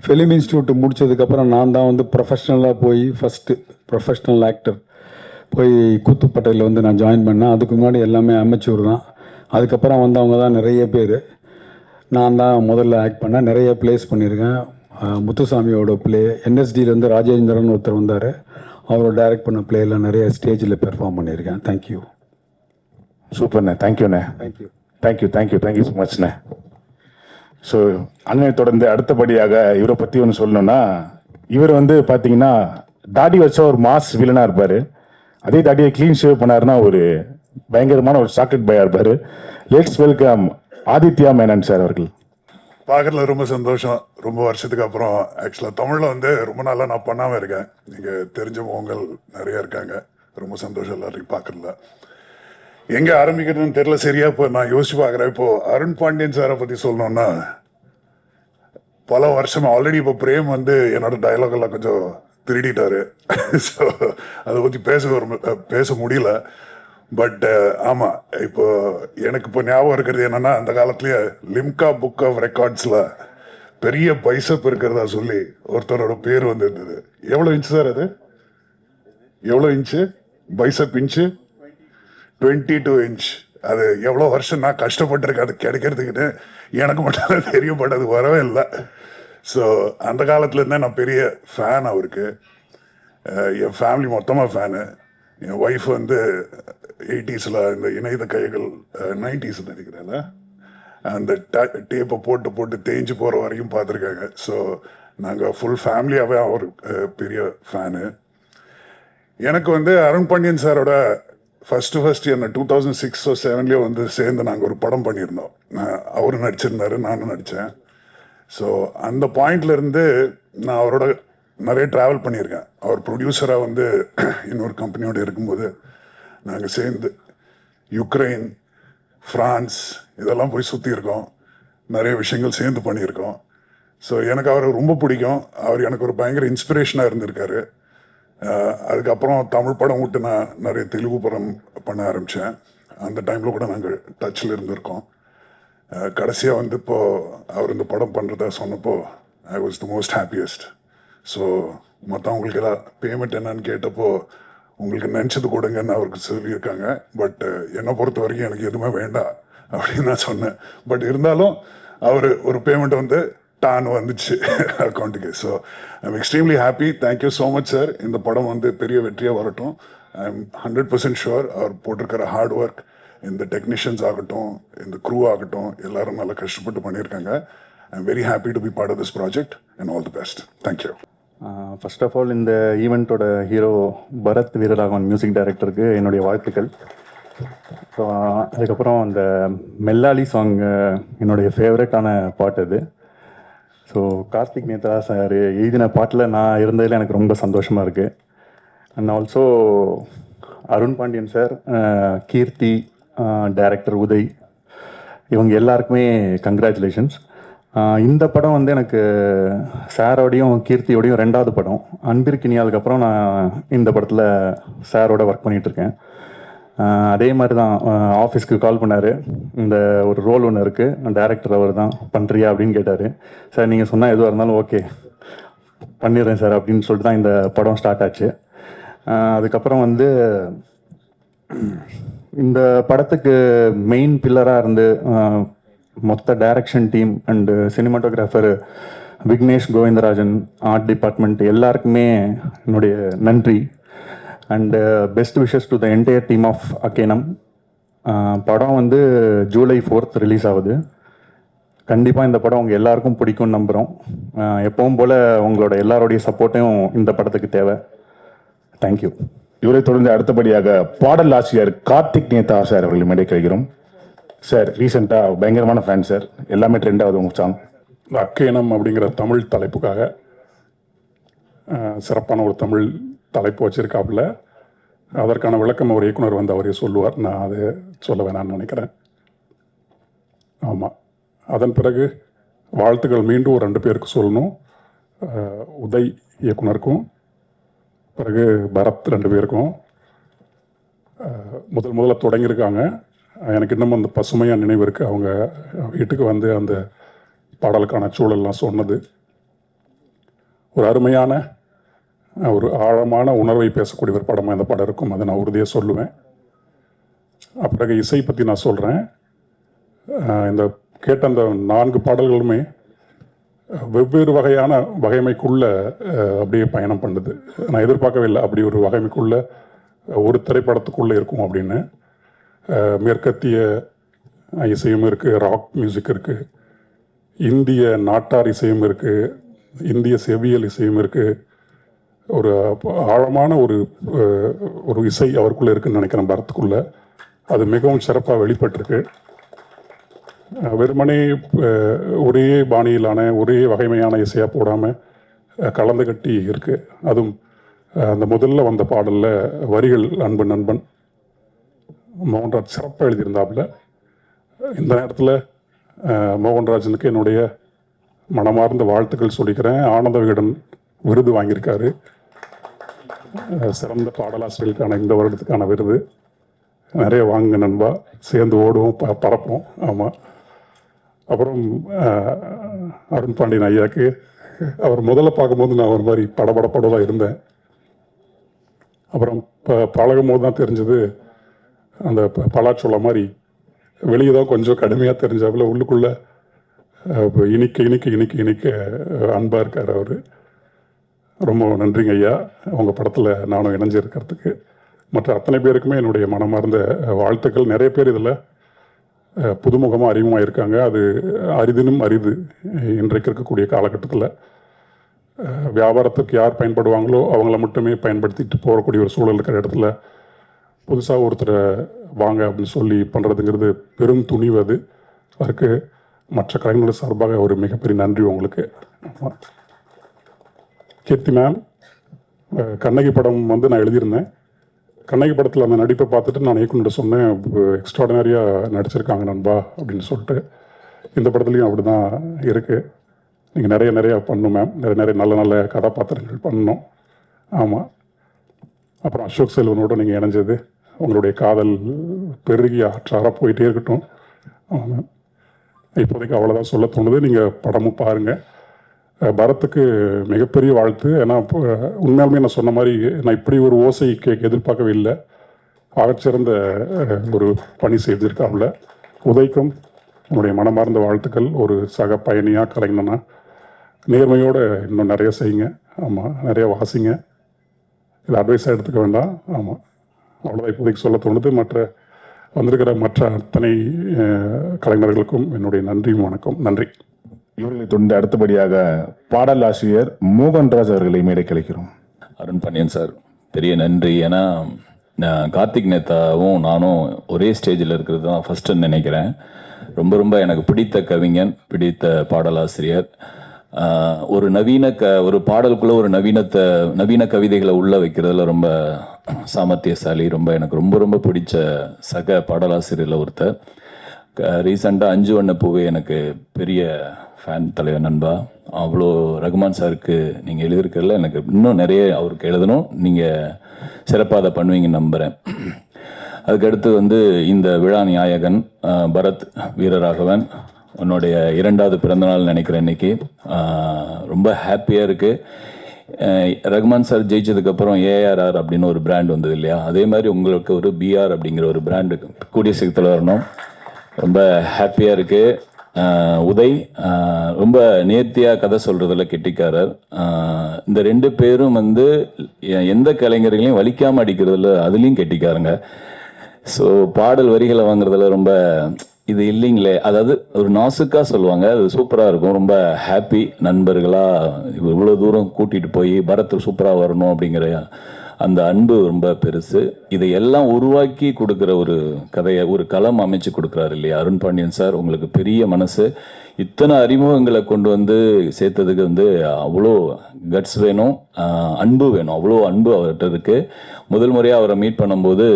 ஃபிலிம் இன்ஸ்டியூட் முடித்ததுக்கப்புறம் நான் தான் வந்து ப்ரொஃபஷ்னலாக போய் ஃபஸ்ட்டு ப்ரொஃபஷ்னல் ஆக்டர் போய் கூத்துப்பட்டையில் வந்து நான் ஜாயின் பண்ணேன். அதுக்கு முன்னாடி எல்லாமே அமெச்சூர் தான். அதுக்கப்புறம் வந்தவங்க தான் நிறைய பேர். நான் தான் முதல்ல ஆக்ட் பண்ணேன். நிறைய ப்ளேஸ் பண்ணியிருக்கேன். முத்துசாமியோட ப்ளே, என்எஸ்டியிலேருந்து ராஜேந்திரன் ஒருத்தர் வந்தார், அவரோட டைரக்ட் பண்ண ப்ளேயில் நிறைய ஸ்டேஜில் பெர்ஃபார்ம் பண்ணியிருக்கேன். தேங்க்யூ. சூப்பர்ண்ணே. தேங்க்யூண்ணே. தேங்க்யூ ஸோ மச்ண்ணே. ஸோ அண்ணனை தொடர்ந்து அடுத்தபடியாக இவரை பற்றி ஒன்று சொல்லணும்னா, இவர் வந்து பார்த்தீங்கன்னா தாடி வச்சா ஒரு மாஸ் வில்லனாக இருப்பார். அதே தாடியை க்ளீன் ஷேவ் பண்ணாருன்னா ஒரு பயங்கரமான ஒரு சாக்லேட் பாயாக இருப்பார். Let's welcome Aditya Menon sir அவர்கள். பார்க்கறதுல ரொம்ப சந்தோஷம். ரொம்ப வருஷத்துக்கு அப்புறம் ஆக்சுவலாக தமிழில் வந்து ரொம்ப நாளாக நான் பண்ணாமல் இருக்கேன். நீங்கள் தெரிஞ்ச முகங்கள் நிறைய இருக்காங்க. ரொம்ப சந்தோஷம் எல்லாரையும் பார்க்கறதுல. எங்கே ஆரம்பிக்கிறதுன்னு தெரியல சரியா. இப்போ நான் யோசிச்சு பார்க்குறேன். இப்போது அருண் பாண்டியன் சாரை பற்றி சொல்லணும்னா, பல வருஷம் ஆல்ரெடி இப்போ பிரேம் வந்து என்னோட டயலாக் எல்லாம் கொஞ்சம் திருடிட்டாரு. ஸோ அதை பற்றி பேச முடியல. பட் ஆமாம், இப்போ எனக்கு இப்போ ஞாபகம் இருக்கிறது என்னென்னா, அந்த காலத்துலேயே லிம்கா புக் ஆஃப் ரெக்கார்ட்ஸில் பெரிய பைசப் இருக்கிறதா சொல்லி ஒருத்தரோட பேர் வந்து இருந்தது. எவ்வளோ இன்ச்சு சார் அது? எவ்வளோ இன்ச்சு பைசப் இன்ச்சு? 22 இன்ச். அது எவ்வளோ வருஷம் நான் கஷ்டப்பட்டிருக்கேன் அது கிடைக்கிறதுக்குன்னு. எனக்கு மட்டும் தெரியப்பட்டது வரவே இல்லை. ஸோ அந்த காலத்துலேருந்தே நான் பெரிய ஃபேன் அவருக்கு. என் ஃபேமிலி மொத்தமாக ஃபேனு. என் ஒய்ஃப் வந்து 80s இந்த இணையத கைகள் 90s நினைக்கிறேன்ல, அந்த டேப்பை போட்டு தேஞ்சு போகிற வரைக்கும் பார்த்துருக்காங்க. ஸோ நாங்கள் ஃபுல் ஃபேமிலியாகவே அவர் பெரிய ஃபேனு. எனக்கு வந்து அருண் பாண்டியன் சாரோட ஃபஸ்ட்டு என்ன 2006 or 2007 வந்து சேர்ந்து நாங்கள் ஒரு படம் பண்ணியிருந்தோம். அவரும் நடிச்சிருந்தாரு, நானும் நடித்தேன். ஸோ அந்த பாயிண்ட்லேருந்து நான் அவரோட நிறைய ட்ராவல் பண்ணியிருக்கேன். அவர் ப்ரொடியூசராக வந்து இன்னொரு கம்பெனியோடு இருக்கும்போது நாங்கள் சேர்ந்து யுக்ரைன், ஃப்ரான்ஸ் இதெல்லாம் போய் சுற்றியிருக்கோம். நிறைய விஷயங்கள் சேர்ந்து பண்ணியிருக்கோம். ஸோ எனக்கு அவரை ரொம்ப பிடிக்கும். அவர் எனக்கு ஒரு பயங்கர இன்ஸ்பிரேஷனாக இருந்திருக்காரு. அதுக்கப்புறம் தமிழ் படம் விட்டு நான் நிறைய தெலுங்கு படம் பண்ண ஆரம்பித்தேன். அந்த டைமில் கூட நாங்கள் டச்சில் இருந்திருக்கோம். கடைசியாக வந்து இப்போது அவர் இந்த படம் பண்ணுறதா சொன்னப்போ I was the most happiest. So மற்றவங்களுக்கு எல்லாம் பேமெண்ட் என்னன்னு கேட்டப்போ, உங்களுக்கு நினச்சது கொடுங்கன்னு அவருக்கு சொல்லியிருக்காங்க. பட் என்னை பொறுத்த வரைக்கும் எனக்கு எதுவுமே வேண்டாம் அப்படின்னு நான் சொன்னேன். பட் இருந்தாலும் அவர் ஒரு பேமெண்ட் வந்து டான் வந்துச்சு அக்கௌண்ட்டுக்கு. So I'm extremely happy. Thank you so much sir. இந்த படம் வந்து பெரிய வெற்றியாக வரட்டும். ஐ எம் 100% ஷுர் அவர் போட்டிருக்கிற ஹார்ட் ஒர்க், இந்த டெக்னீஷியன்ஸ் ஆகட்டும், இந்த க்ரூ ஆகட்டும், எல்லாரும் நல்லா கஷ்டப்பட்டு பண்ணியிருக்காங்க. I am very happy to be part of this project and all the best. Thank you. First of all இந்த ஈவெண்ட்டோட ஹீரோ பரத் வீரராகவன் மியூசிக் டைரக்டருக்கு என்னுடைய வாழ்த்துக்கள். ஸோ அதுக்கப்புறம் அந்த மெல்லாலி சாங் என்னுடைய ஃபேவரட்டான பாட்டு அது. ஸோ கார்த்திக் நேத்ரா சார் எழுதின பாட்டில் நான் இருந்ததில் எனக்கு ரொம்ப சந்தோஷமாக இருக்குது. And also Arun Pandiyan sir, Keerthi, director Uday, இவங்க எல்லாருக்குமே கங்க்ராச்சுலேஷன்ஸ். இந்த படம் வந்து எனக்கு சாரோடையும் கீர்த்தியோடையும் 2வது படம். அன்பிற்கினியாளுக்கு அப்புறம் நான் இந்த படத்தில் சாரோட ஒர்க் பண்ணிகிட்ருக்கேன். அதே மாதிரி தான் ஆஃபீஸ்க்கு கால் பண்ணார், இந்த ஒரு ரோல் ஒன்று இருக்குது, டைரக்டர் அவர் தான், பண்ணுறியா அப்படின்னு கேட்டார். சார் நீங்கள் சொன்னால் எதுவாக இருந்தாலும் ஓகே பண்ணிடுறேன் சார் அப்படின்னு சொல்லிட்டு தான் இந்த படம் ஸ்டார்ட் ஆச்சு. அதுக்கப்புறம் வந்து இந்த படத்துக்கு மெயின் பில்லராக இருந்து மொத்த direction team and cinematographer Vignesh Govindarajan, art department எல்லாருக்குமே என்னுடைய நன்றி. And best wishes to the entire team of Akkenam. படம் வந்து ஜூலை 4th ரிலீஸ் ஆகுது. கண்டிப்பாக இந்த படம் உங்கள் எல்லாருக்கும் பிடிக்கும்னு நம்புகிறோம். எப்பவும் போல் உங்களோட எல்லாரோடைய சப்போர்ட்டையும் இந்த படத்துக்கு தேவை. தேங்க்யூ. இவரை தொடர்ந்து அடுத்தபடியாக பாடல் ஆசிரியர் கார்த்திக் நேதா சார் அவர்கள் மேடை கிடைக்கிறோம். சார் ரீசெண்டாக பயங்கரமான ஃபேன் சார், எல்லாமே ட்ரெண்ட் ஆகுது உங்கள் சாங். இந்த அக்கேனம் அப்படிங்கிற தமிழ் தலைப்புக்காக சிறப்பான ஒரு தமிழ் தலைப்பு வச்சிருக்காப்புல. அதற்கான விளக்கம் அவர் இயக்குனர் வந்து அவரே சொல்லுவார், நான் அதை சொல்ல வேணாம்னு நினைக்கிறேன். ஆமாம், அதன் பிறகு வாழ்த்துக்கள் மீண்டும் ஒரு 2 பேருக்கு சொல்லணும். உதய் இயக்குனருக்கும், பிறகு பரத் 2 பேருக்கும். முதல்ல தொடங்கியிருக்காங்க. எனக்கு இன்னும் அந்த பசுமையாக நினைவு இருக்குது. அவங்க வீட்டுக்கு வந்து அந்த பாடலுக்கான சூழல்லாம் சொன்னது ஒரு அருமையான ஒரு ஆழமான உணர்வை பேசக்கூடிய ஒரு படமாக இந்த படம் இருக்கும். அதை நான் உறுதியாக சொல்லுவேன். பிறகு இசை பற்றி நான் சொல்கிறேன். இந்த கேட்ட அந்த 4 பாடல்களுமே வெவ்வேறு வகையான வகைமைக்குள்ள அப்படியே பயணம் பண்ணுது. நான் எதிர்பார்க்கவே இல்லை அப்படி ஒரு வகைமைக்குள்ள ஒரு திரைப்படத்துக்குள்ளே இருக்கும் அப்படின்னு. மேற்கத்திய இசையும் இருக்குது, ராக் மியூசிக் இருக்குது, இந்திய நாட்டார் இசையும் இருக்குது, இந்திய செவியல் இசையும் இருக்குது. ஒரு ஆழமான ஒரு இசை அவருக்குள்ளே இருக்குன்னு நினைக்கிறேன் பரத்துக்குள்ளே. அது மிகவும் சிறப்பாக வெளிப்பட்டிருக்கு. வெறுமனே ஒரே பாணியிலான ஒரே வகைமையான இசையாக போடாமல் கலந்து கட்டி இருக்குது. அதுவும் அந்த முதல்ல வந்த பாடலில் வரிகள் அன்பு நண்பன் மோகன்ராஜ் சிறப்பாக எழுதியிருந்தாப்புல. இந்த நேரத்தில் மோகன்ராஜனுக்கு என்னுடைய மனமார்ந்த வாழ்த்துக்கள் சொல்லிக்கிறேன். ஆனந்த விகடன் விருது வாங்கியிருக்காரு, சிறந்த பாடலாசிரியர்களுக்கான இந்த வருடத்துக்கான விருது. நிறைய வாங்குங்க நண்பா, சேர்ந்து ஓடுவோம், பறப்போம். ஆமாம். அப்புறம் அருண் பாண்டியன் ஐயாவுக்கு அவர் முதல்ல பார்க்கும்போது நான் ஒரு மாதிரி படபடப்படலாம் இருந்தேன். அப்புறம் பழகும் போது தான் தெரிஞ்சது அந்த பலாச்சோள மாதிரி வெளியே தான் கொஞ்சம் கடுமையாக தெரிஞ்சாப்புல உள்ளுக்குள்ளே இனிக்க இனிக்க இனிக்க இனிக்க அன்பாக இருக்கார் அவர். ரொம்ப நன்றிங்க ஐயா, உங்கள் படத்தில் நானும் இணைஞ்சிருக்கிறதுக்கு. மற்ற அத்தனை பேருக்குமே என்னுடைய மனமார்ந்த வாழ்த்துக்கள். நிறைய பேர் இதில் புதுமுகமாக அறிமுகமாக இருக்காங்க. அது அரிதினும் அரிது இன்றைக்கு இருக்கக்கூடிய காலகட்டத்தில். வியாபாரத்துக்கு யார் பயன்படுவாங்களோ அவங்கள மட்டுமே பயன்படுத்திட்டு போகக்கூடிய ஒரு சூழல் இருக்கிற இடத்துல புதுசாக ஒருத்தரை வாங்க அப்படின்னு சொல்லி பண்ணுறதுங்கிறது பெரும் துணிவு. அது அதற்கு மற்ற கலைஞர்கள் சார்பாக ஒரு மிகப்பெரிய நன்றி உங்களுக்கு. கீர்த்தி மேம், கண்ணகி படம் வந்து நான் எழுதியிருந்தேன். கண்ணகி படத்தில் அந்த நடிப்பை பார்த்துட்டு நான் இயக்குனர் சொன்னேன், எக்ஸ்ட்ராடினரியாக நடிச்சிருக்காங்க நண்பா அப்படின்னு சொல்லிட்டு. இந்த படத்துலையும் அப்படி தான் இருக்குது. நீங்கள் நிறைய பண்ணணும் மேம், நிறைய நல்ல கதாபாத்திரங்கள் பண்ணணும். ஆமாம். அப்புறம் அசோக் செல்வனோட நீங்கள் இணைஞ்சது, உங்களுடைய காதல் பெருகி ஆற்றாராக போயிட்டே இருக்கட்டும். ஆமாம் மேம். இப்போதைக்கு அவ்வளோதான் சொல்ல தோணுது. நீங்கள் படமும் பாருங்கள். பரத்துக்கு மிகப்பெரிய வாழ்த்து. ஏன்னா உண்மையாலுமே நான் சொன்ன மாதிரி நான் இப்படி ஒரு ஓசை எதிர்பார்க்கவே இல்லை. ஆகச்சிறந்த ஒரு பணி செய்திருக்காப்புல. உதய்க்கும் என்னுடைய மனமார்ந்த வாழ்த்துக்கள். ஒரு சக பயணியாக கலைஞனா நேர்மையோடு இன்னும் நிறைய செய்யுங்க. ஆமாம், நிறைய வாசிங்க. இது அட்வைஸாக எடுத்துக்க வேண்டாம். ஆமாம், அவ்வளோதான் இப்போதைக்கு சொல்ல தோணுது. மற்ற வந்திருக்கிற மற்ற அத்தனை கலைஞர்களுக்கும் என்னுடைய நன்றியும் வணக்கம். நன்றி. இவர்களை தொடர்ந்து அடுத்தபடியாக பாடல் ஆசிரியர் மோகன்ராஜ் அவர்களை மேடை கிடைக்கிறோம். அருண் பாண்டியன் சார், பெரிய நன்றி. ஏன்னா கார்த்திக் நேதாவும் நானும் ஒரே ஸ்டேஜில் இருக்கிறது தான் ஃபஸ்ட்டுன்னு நினைக்கிறேன். ரொம்ப எனக்கு பிடித்த கவிஞன், பிடித்த பாடலாசிரியர். ஒரு ஒரு பாடலுக்குள்ளே ஒரு நவீன கவிதைகளை உள்ளே வைக்கிறதுல ரொம்ப சாமர்த்தியசாலி. எனக்கு ரொம்ப பிடிச்ச சக பாடலாசிரியரில் ஒருத்தர். ரீசெண்டாக 5 வண்ண பூவே எனக்கு பெரிய ஃபேன் தலைவர் நண்பா. அவ்வளோ ரகுமான் சாருக்கு நீங்கள் எழுதியிருக்கிறதுல எனக்கு இன்னும் நிறைய அவருக்கு எழுதணும். நீங்கள் சிறப்பாக அதை பண்ணுவீங்கன்னு நம்புகிறேன். அதுக்கடுத்து வந்து இந்த விழா நாயகன் பரத் வீரராகவன், உன்னுடைய 2வது பிறந்தநாள் நினைக்கிறேன் இன்னைக்கு. ரொம்ப ஹாப்பியாக இருக்குது. ரகுமான் சார் ஜெயிச்சதுக்கப்புறம் ஏஆர்ஆர் அப்படின்னு ஒரு பிராண்ட் வந்தது இல்லையா, அதே மாதிரி உங்களுக்கு ஒரு பிஆர் அப்படிங்கிற ஒரு பிராண்டு கூடிய சீக்கிரத்தில் வரணும். ரொம்ப ஹாப்பியாக இருக்குது. உதய் ரொம்ப நேர்த்தியாக கதை சொல்கிறதுல கெட்டிக்காரர். இந்த 2 பேரும் வந்து எந்த கலைஞர்களையும் வலிக்காமல் அடிக்கிறதுல அதுலேயும் கெட்டிக்காரங்க. ஸோ பாடல் வரிகளை வாங்குறதுல ரொம்ப இது இல்லைங்களே, அதாவது ஒரு நாசுக்காக சொல்லுவாங்க, அது சூப்பராக இருக்கும். ரொம்ப ஹாப்பி. நண்பர்களாக இவ்வளோ தூரம் கூட்டிகிட்டு போய் பரத் சூப்பராக வரணும் அப்படிங்கிற அந்த அன்பு ரொம்ப பெருசு. இதையெல்லாம் உருவாக்கி கொடுக்குற ஒரு கதையை, ஒரு களம் அமைச்சு கொடுக்குறாரு இல்லையா அருண் பாண்டியன் சார். உங்களுக்கு பெரிய மனசு. இத்தனை அறிமுகங்களை கொண்டு வந்து சேர்த்ததுக்கு வந்து அவ்வளோ கட்ஸ் வேணும், அன்பு வேணும். அவ்வளோ அன்பு அவர்கிட்ட இருக்குது. முதல் முறையாக அவரை மீட் பண்ணும்போது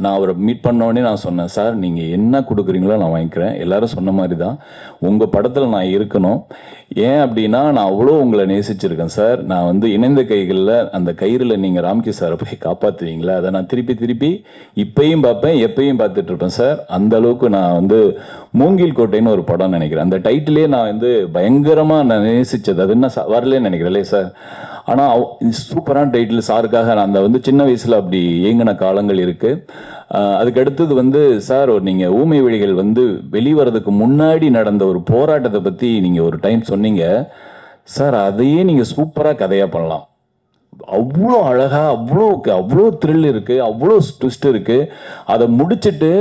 நான் அவரை மீட் பண்ணோடனே நான் சொன்னேன், சார் நீங்கள் என்ன கொடுக்குறீங்களோ நான் வாங்கிக்கிறேன். எல்லாரும் சொன்ன மாதிரி தான் உங்கள் படத்தில் நான் இருக்கணும். ஏன் அப்படின்னா நான் அவ்வளோ உங்களை நேசிச்சிருக்கேன் சார். நான் வந்து இணைந்த கைகளில் அந்த கயிறில் நீங்கள் ராம்கி சாரை போய் காப்பாற்றுவீங்களா, அதை நான் திருப்பி திருப்பி இப்பயும் பார்ப்பேன், எப்பயும் பார்த்துட்டு இருப்பேன் சார். அந்த அளவுக்கு நான் வந்து மூங்கில் கோட்டைன்னு ஒரு படம் நினைக்கிறேன், அந்த டைட்டிலே நான் வந்து பயங்கரமாக நான் நேசித்தது. அது என்ன வரலன்னு நினைக்கிறேன் இல்லையே சார். ஆனால் சூப்பரான டைட்டில் சாருக்காக நான் அந்த வந்து சின்ன வயசில் அப்படி ஏங்கின காலங்கள் இருக்குது. அதுக்கு அடுத்தது வந்து சார், நீங்கள் ஊமை விழிகள் வந்து வெளிவரதுக்கு முன்னாடி நடந்த ஒரு போராட்டத்தை பற்றி நீங்கள் ஒரு டைம் சொன்னீங்க சார். அதையே நீங்கள் சூப்பராக கதையாக பண்ணலாம். அவ்வளோ அழகாக, அவ்வளோ த்ரில் இருக்குது, அவ்வளோ ட்விஸ்ட் இருக்குது. அதை முடிச்சுட்டு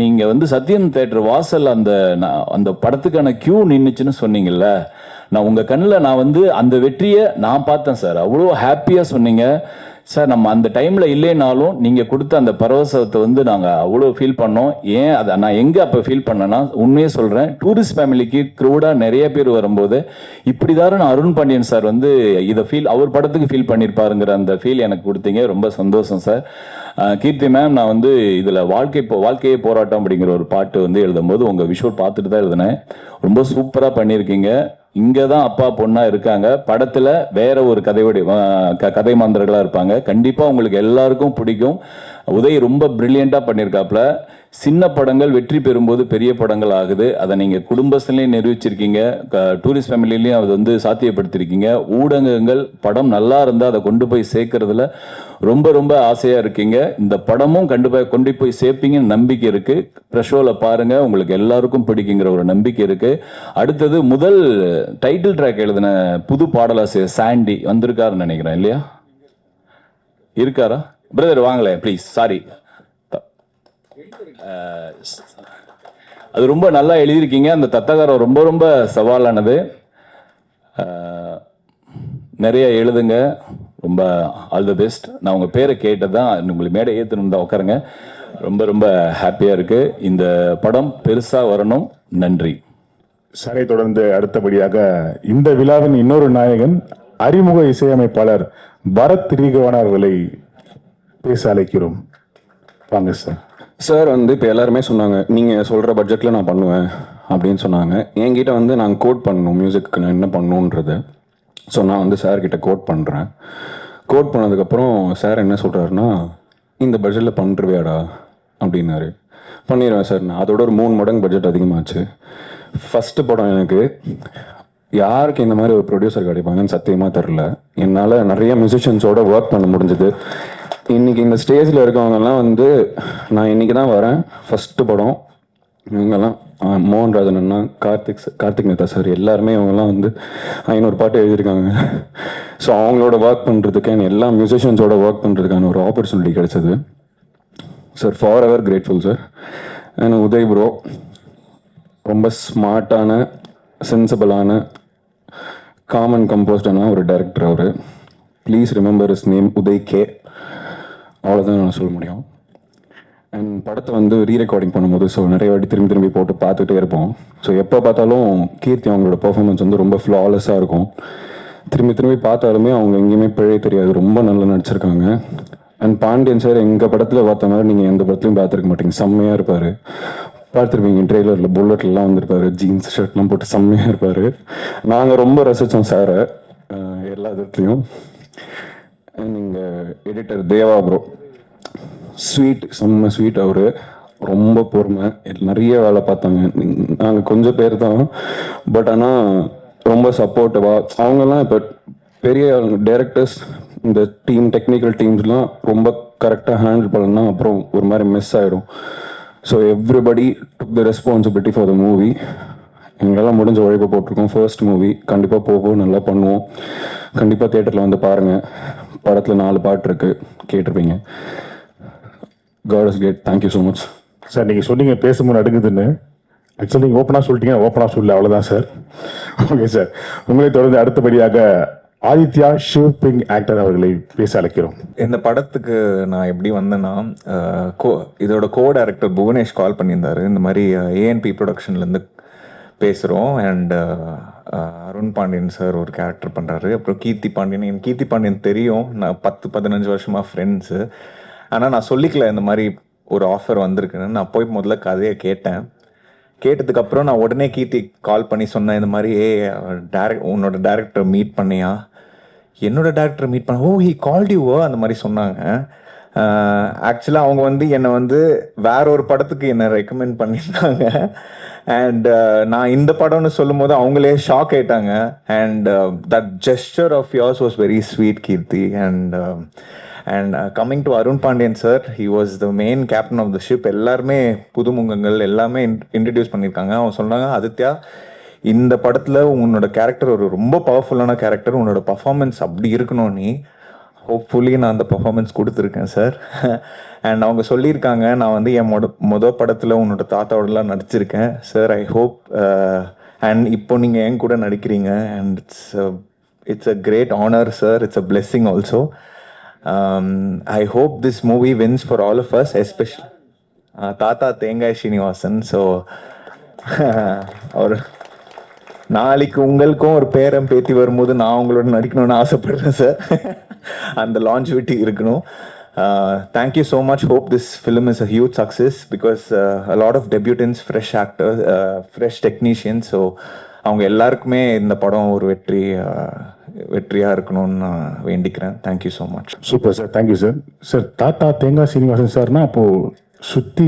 நீங்கள் வந்து சத்யம் தேட்டர் வாசல் அந்த படத்துக்கான கியூ நின்றுச்சுன்னு சொன்னீங்கல்ல, நான் உங்கள் கண்ணில் நான் வந்து அந்த வெற்றியை நான் பார்த்தேன் சார். அவ்வளோ ஹாப்பியாக சொன்னீங்க சார். நம்ம அந்த டைமில் இல்லைனாலும் நீங்கள் கொடுத்த அந்த பரவசத்தை வந்து நாங்கள் அவ்வளோ ஃபீல் பண்ணோம். ஏன் அதை நான் எங்கே அப்போ ஃபீல் பண்ணேன்னா, உண்மையே சொல்கிறேன், டூரிஸ்ட் ஃபேமிலிக்கு க்ரௌடாக நிறைய பேர் வரும்போது இப்படி தான் நான் அருண் பாண்டியன் சார் வந்து இதை அவர் படத்துக்கு ஃபீல் பண்ணியிருப்பாருங்கிற அந்த ஃபீல் எனக்கு கொடுத்தீங்க. ரொம்ப சந்தோஷம் சார். கீர்த்தி மேம், நான் வந்து இதில் வாழ்க்கையே போராட்டம் அப்படிங்கிற ஒரு பாட்டு வந்து எழுதும்போது உங்கள் விஷுவல் பார்த்துட்டு தான் எழுதினேன். ரொம்ப சூப்பராக பண்ணியிருக்கீங்க. இங்கே தான் அப்பா பொண்ணாக இருக்காங்க, படத்தில் வேற ஒரு கதை மாந்தர்களாக இருப்பாங்க. கண்டிப்பாக உங்களுக்கு எல்லாருக்கும் பிடிக்கும். உதய் ரொம்ப பிரில்லியண்ட்டாக பண்ணியிருக்காப்புல. சின்ன படங்கள் வெற்றி பெறும்போது பெரிய படங்கள் ஆகுது. அதை நீங்கள் குடும்பத்துலேயும் நிரூபிச்சிருக்கீங்க, டூரிஸ்ட் ஃபேமிலிலையும் அதை வந்து சாத்தியப்படுத்திருக்கீங்க. ஊடகங்கள் படம் நல்லா இருந்தால் அதை கொண்டு போய் சேர்க்கறதுல ரொம்ப ரொம்ப ஆசையாக இருக்கீங்க. இந்த படமும் கொண்டு போய் சேர்ப்பீங்கன்னு நம்பிக்கை இருக்குது. ப்ரெஷோவில் பாருங்கள், உங்களுக்கு எல்லாருக்கும் பிடிக்குங்கிற ஒரு நம்பிக்கை இருக்குது. அடுத்தது முதல் டைட்டில் ட்ராக் எழுதின புது பாடலாசிரியர் சாண்டி வந்திருக்காருன்னு நினைக்கிறேன் இல்லையா? இருக்காரா பிரதர்? வாங்களேன் ப்ளீஸ். சாரி, அது ரொம்ப நல்லா எழுதியிருக்கீங்க. அந்த தத்தகாரம் ரொம்ப ரொம்ப சவாலானது. நிறைய எழுதுங்க. ரொம்ப ஆல் தி பெஸ்ட். நான் உங்கள் பேரை கேட்டது தான், உங்களுக்கு மேடை ஏற்றணும் தான் உட்காருங்க. ரொம்ப ரொம்ப ஹாப்பியாக இருக்குது. இந்த படம் பெருசாக வரணும். நன்றி. சாரை தொடர்ந்து அடுத்தபடியாக இந்த விழாவின் இன்னொரு நாயகன் அறிமுக இசையமைப்பாளர் பரத் ரீகவன் அவர்களை பேச அழைக்கிறோம். வாங்க சார். சார் வந்து இப்போ எல்லாருமே சொன்னாங்க, நீங்கள் சொல்கிற பட்ஜெட்டில் நான் பண்ணுவேன் அப்படின்னு சொன்னாங்க. என்கிட்ட வந்து நான் கோட் பண்ணணும், மியூசிக்கு நான் என்ன பண்ணணுன்றது. ஸோ நான் வந்து சார்கிட்ட கோட் பண்ணுறேன். கோட் பண்ணதுக்கப்புறம் சார் என்ன சொல்கிறாருன்னா, இந்த பட்ஜெட்டில் பண்ணுறவையாடா அப்படின்னாரு. பண்ணிடுவேன் சார். நான் அதோட ஒரு 3 மடங்கு பட்ஜெட் அதிகமாச்சு. ஃபஸ்ட்டு படம் எனக்கு யாருக்கு இந்த மாதிரி ஒரு ப்ரொடியூசர் கிடைப்பாங்கன்னு சத்தியமாக தெரில. என்னால் நிறைய மியூசிஷியன்ஸோட ஒர்க் பண்ண முடிஞ்சது. இன்றைக்கி இந்த ஸ்டேஜில் இருக்கவங்கெல்லாம் வந்து நான் இன்றைக்கி தான் வரேன். ஃபஸ்ட்டு படம் இவங்கெல்லாம் மோகன்ராஜன் அண்ணா, கார்த்திக் நேதா சார், எல்லாருமே இவங்கெல்லாம் வந்து 500 பாட்டு எழுதியிருக்காங்க. ஸோ அவங்களோட ஒர்க் பண்ணுறதுக்கு எல்லா மியூசிஷியன்ஸோட ஒர்க் பண்ணுறதுக்கான ஒரு ஆப்பர்ச்சுனிட்டி கிடைச்சது sir. Forever grateful sir. And Uday bro ரொம்ப ஸ்மார்ட்டான, சென்சிபிளான, காமன் கம்போஸ்டான ஒரு டைரக்டர் அவர். Please remember his name Uday K. அவ்வளோதான் நான் சொல்ல முடியும். அண்ட் படத்தை வந்து ரீரெக்கார்டிங் பண்ணும்போது ஸோ நிறைய வாட்டி திரும்பி போட்டு பார்த்துட்டே இருப்போம். ஸோ எப்போ பார்த்தாலும் கீர்த்தி அவங்களோட பர்ஃபார்மன்ஸ் வந்து ரொம்ப ஃப்ளாலெஸ்ஸாக இருக்கும். திரும்பி பார்த்தாலுமே அவங்க எங்கேயுமே பிழை தெரியாது. ரொம்ப நல்லா நடிச்சிருக்காங்க. அண்ட் பாண்டியன் சார் எங்கள் படத்தில் பார்த்த மாதிரி நீங்கள் எந்த படத்துலையும் பார்த்துருக்க மாட்டீங்க. செம்மையாக இருப்பார். பார்த்துருப்பீங்க ட்ரெய்லரில் புல்லட்லாம் வந்திருப்பாரு, ஜீன்ஸ் ஷர்ட்லாம் போட்டு செம்மையாக இருப்பார். நாங்கள் ரொம்ப ரசித்தோம் சாரை எல்லா விதத்துலையும். நீங்கள் எடிட்டர் தேவா ப்ரோ ஸ்வீட், செம்ம ஸ்வீட். அவர் ரொம்ப பொறுமை, நிறைய வேலை பார்த்தாங்க. நாங்கள் கொஞ்சம் பேர் தான், பட் ஆனால் ரொம்ப சப்போர்ட்டிவாக. அவங்கெல்லாம் இப்போ பெரிய டைரக்டர்ஸ், இந்த டீம் டெக்னிக்கல் டீம்ஸ்லாம் ரொம்ப கரெக்டாக ஹேண்டில் பண்ணலாம், அப்புறம் ஒரு மாதிரி மிஸ் ஆகிடும். So everybody took the responsibility for the movie. எங்களால் முடிஞ்ச உழைப்பை போட்டிருக்கோம். ஃபர்ஸ்ட் மூவி கண்டிப்பாக போகும், நல்லா பண்ணுவோம். கண்டிப்பாக தியேட்டரில் வந்து பாருங்கள். படத்தில் 4 பாட்டு இருக்குது, கேட்டிருப்பீங்க. God is great. Thank you so much. Sir நீங்கள் சொன்னீங்க பேசும்போது நடுங்குதுன்னு. ஆக்சுவலி நீங்கள் ஓப்பனாக சொல்லிட்டீங்க, ஓப்பனாக சொல்லல, அவ்வளோதான் சார். ஓகே சார், உங்களை தொடர்ந்து அடுத்தபடியாக ஆதித்யா ஷிவ்பிங் ஆக்டர் அவர்களை பேச அழைக்கிறோம். இந்த படத்துக்கு நான் எப்படி வந்தேன்னா, இதோட கோ டைரக்டர் புவனேஷ் கால் பண்ணியிருந்தாரு. இந்த மாதிரி ஏஎன்பி ப்ரொடக்ஷன்லேருந்து பேசுகிறோம், அண்ட் அருண் பாண்டியன் சார் ஒரு கேரக்டர் பண்ணுறாரு. அப்புறம் கீர்த்தி பாண்டியன், எனக்கு கீர்த்தி பாண்டியன் தெரியும், நான் 10-15 வருஷமாக ஃப்ரெண்ட்ஸு. ஆனால் நான் சொல்லிக்கல இந்த மாதிரி ஒரு ஆஃபர் வந்திருக்குன்னு. நான் போய் முதல்ல கதையை கேட்டேன். கேட்டதுக்கப்புறம் நான் உடனே கீர்த்தி கால் பண்ணி சொன்னேன், இந்த மாதிரி உன்னோட டேரக்டர் மீட் பண்ணியா? என்னோட டேரக்டர் மீட் பண்ண, ஓ ஹி கால்ட் யூவோ, அந்த மாதிரி சொன்னாங்க. ஆக்சுவலாக அவங்க வந்து என்னை வந்து வேற ஒரு படத்துக்கு என்னை ரெக்கமெண்ட் பண்ணியிருந்தாங்க. அண்ட் நான் இந்த படம்னு சொல்லும் போது அவங்களே ஷாக் ஆயிட்டாங்க. And that gesture of yours was very sweet Keerthi. And coming to Arun Pandiyan sir, he was the main captain of the ship. எல்லாருமே புதுமுகங்கள் எல்லாமே இன்ட்ரடியூஸ் பண்ணியிருக்காங்க. அவங்க சொன்னாங்க, ஆதித்யா இந்த படத்தில் உன்னோட கேரக்டர் ஒரு ரொம்ப பவர்ஃபுல்லான கேரக்டர், உன்னோட பர்ஃபார்மன்ஸ் அப்படி இருக்கணும், நீ ஹோப்ஃபுல்லி நான் அந்த பர்ஃபார்மன்ஸ் கொடுத்துருக்கேன் சார். அண்ட் அவங்க சொல்லியிருக்காங்க, நான் வந்து என் மொதல் படத்தில் உன்னோட தாத்தாவோடலாம் நடிச்சிருக்கேன் சார். ஐ ஹோப் அண்ட் இப்போ நீங்கள் என் கூட நடிக்கிறீங்க, and it's a great honour sir, it's a blessing also. I hope this movie wins for all of us, especially தாத்தா தேங்காய் ஸ்ரீனிவாசன். ஸோ ஒரு நாளைக்கு உங்களுக்கும் ஒரு பேரம் பேத்தி வரும்போது நான் உங்களோட நடிக்கணும்னு ஆசைப்படுறேன் சார். அந்த லான்ஜிவிட்டி இருக்கணும். Thank you so much. Hope this film is a huge success because a lot of debutants, fresh actors, fresh technicians. So அவங்க எல்லாருக்குமே இந்த படம் ஒரு வெற்றியாக இருக்கணும்னு நான் வேண்டிக்கிறேன். Thank you so much. Super sir, thank you sir. Sir தாத்தா தேங்காய் சீனிவாசன் சார்னா அப்போது சுற்றி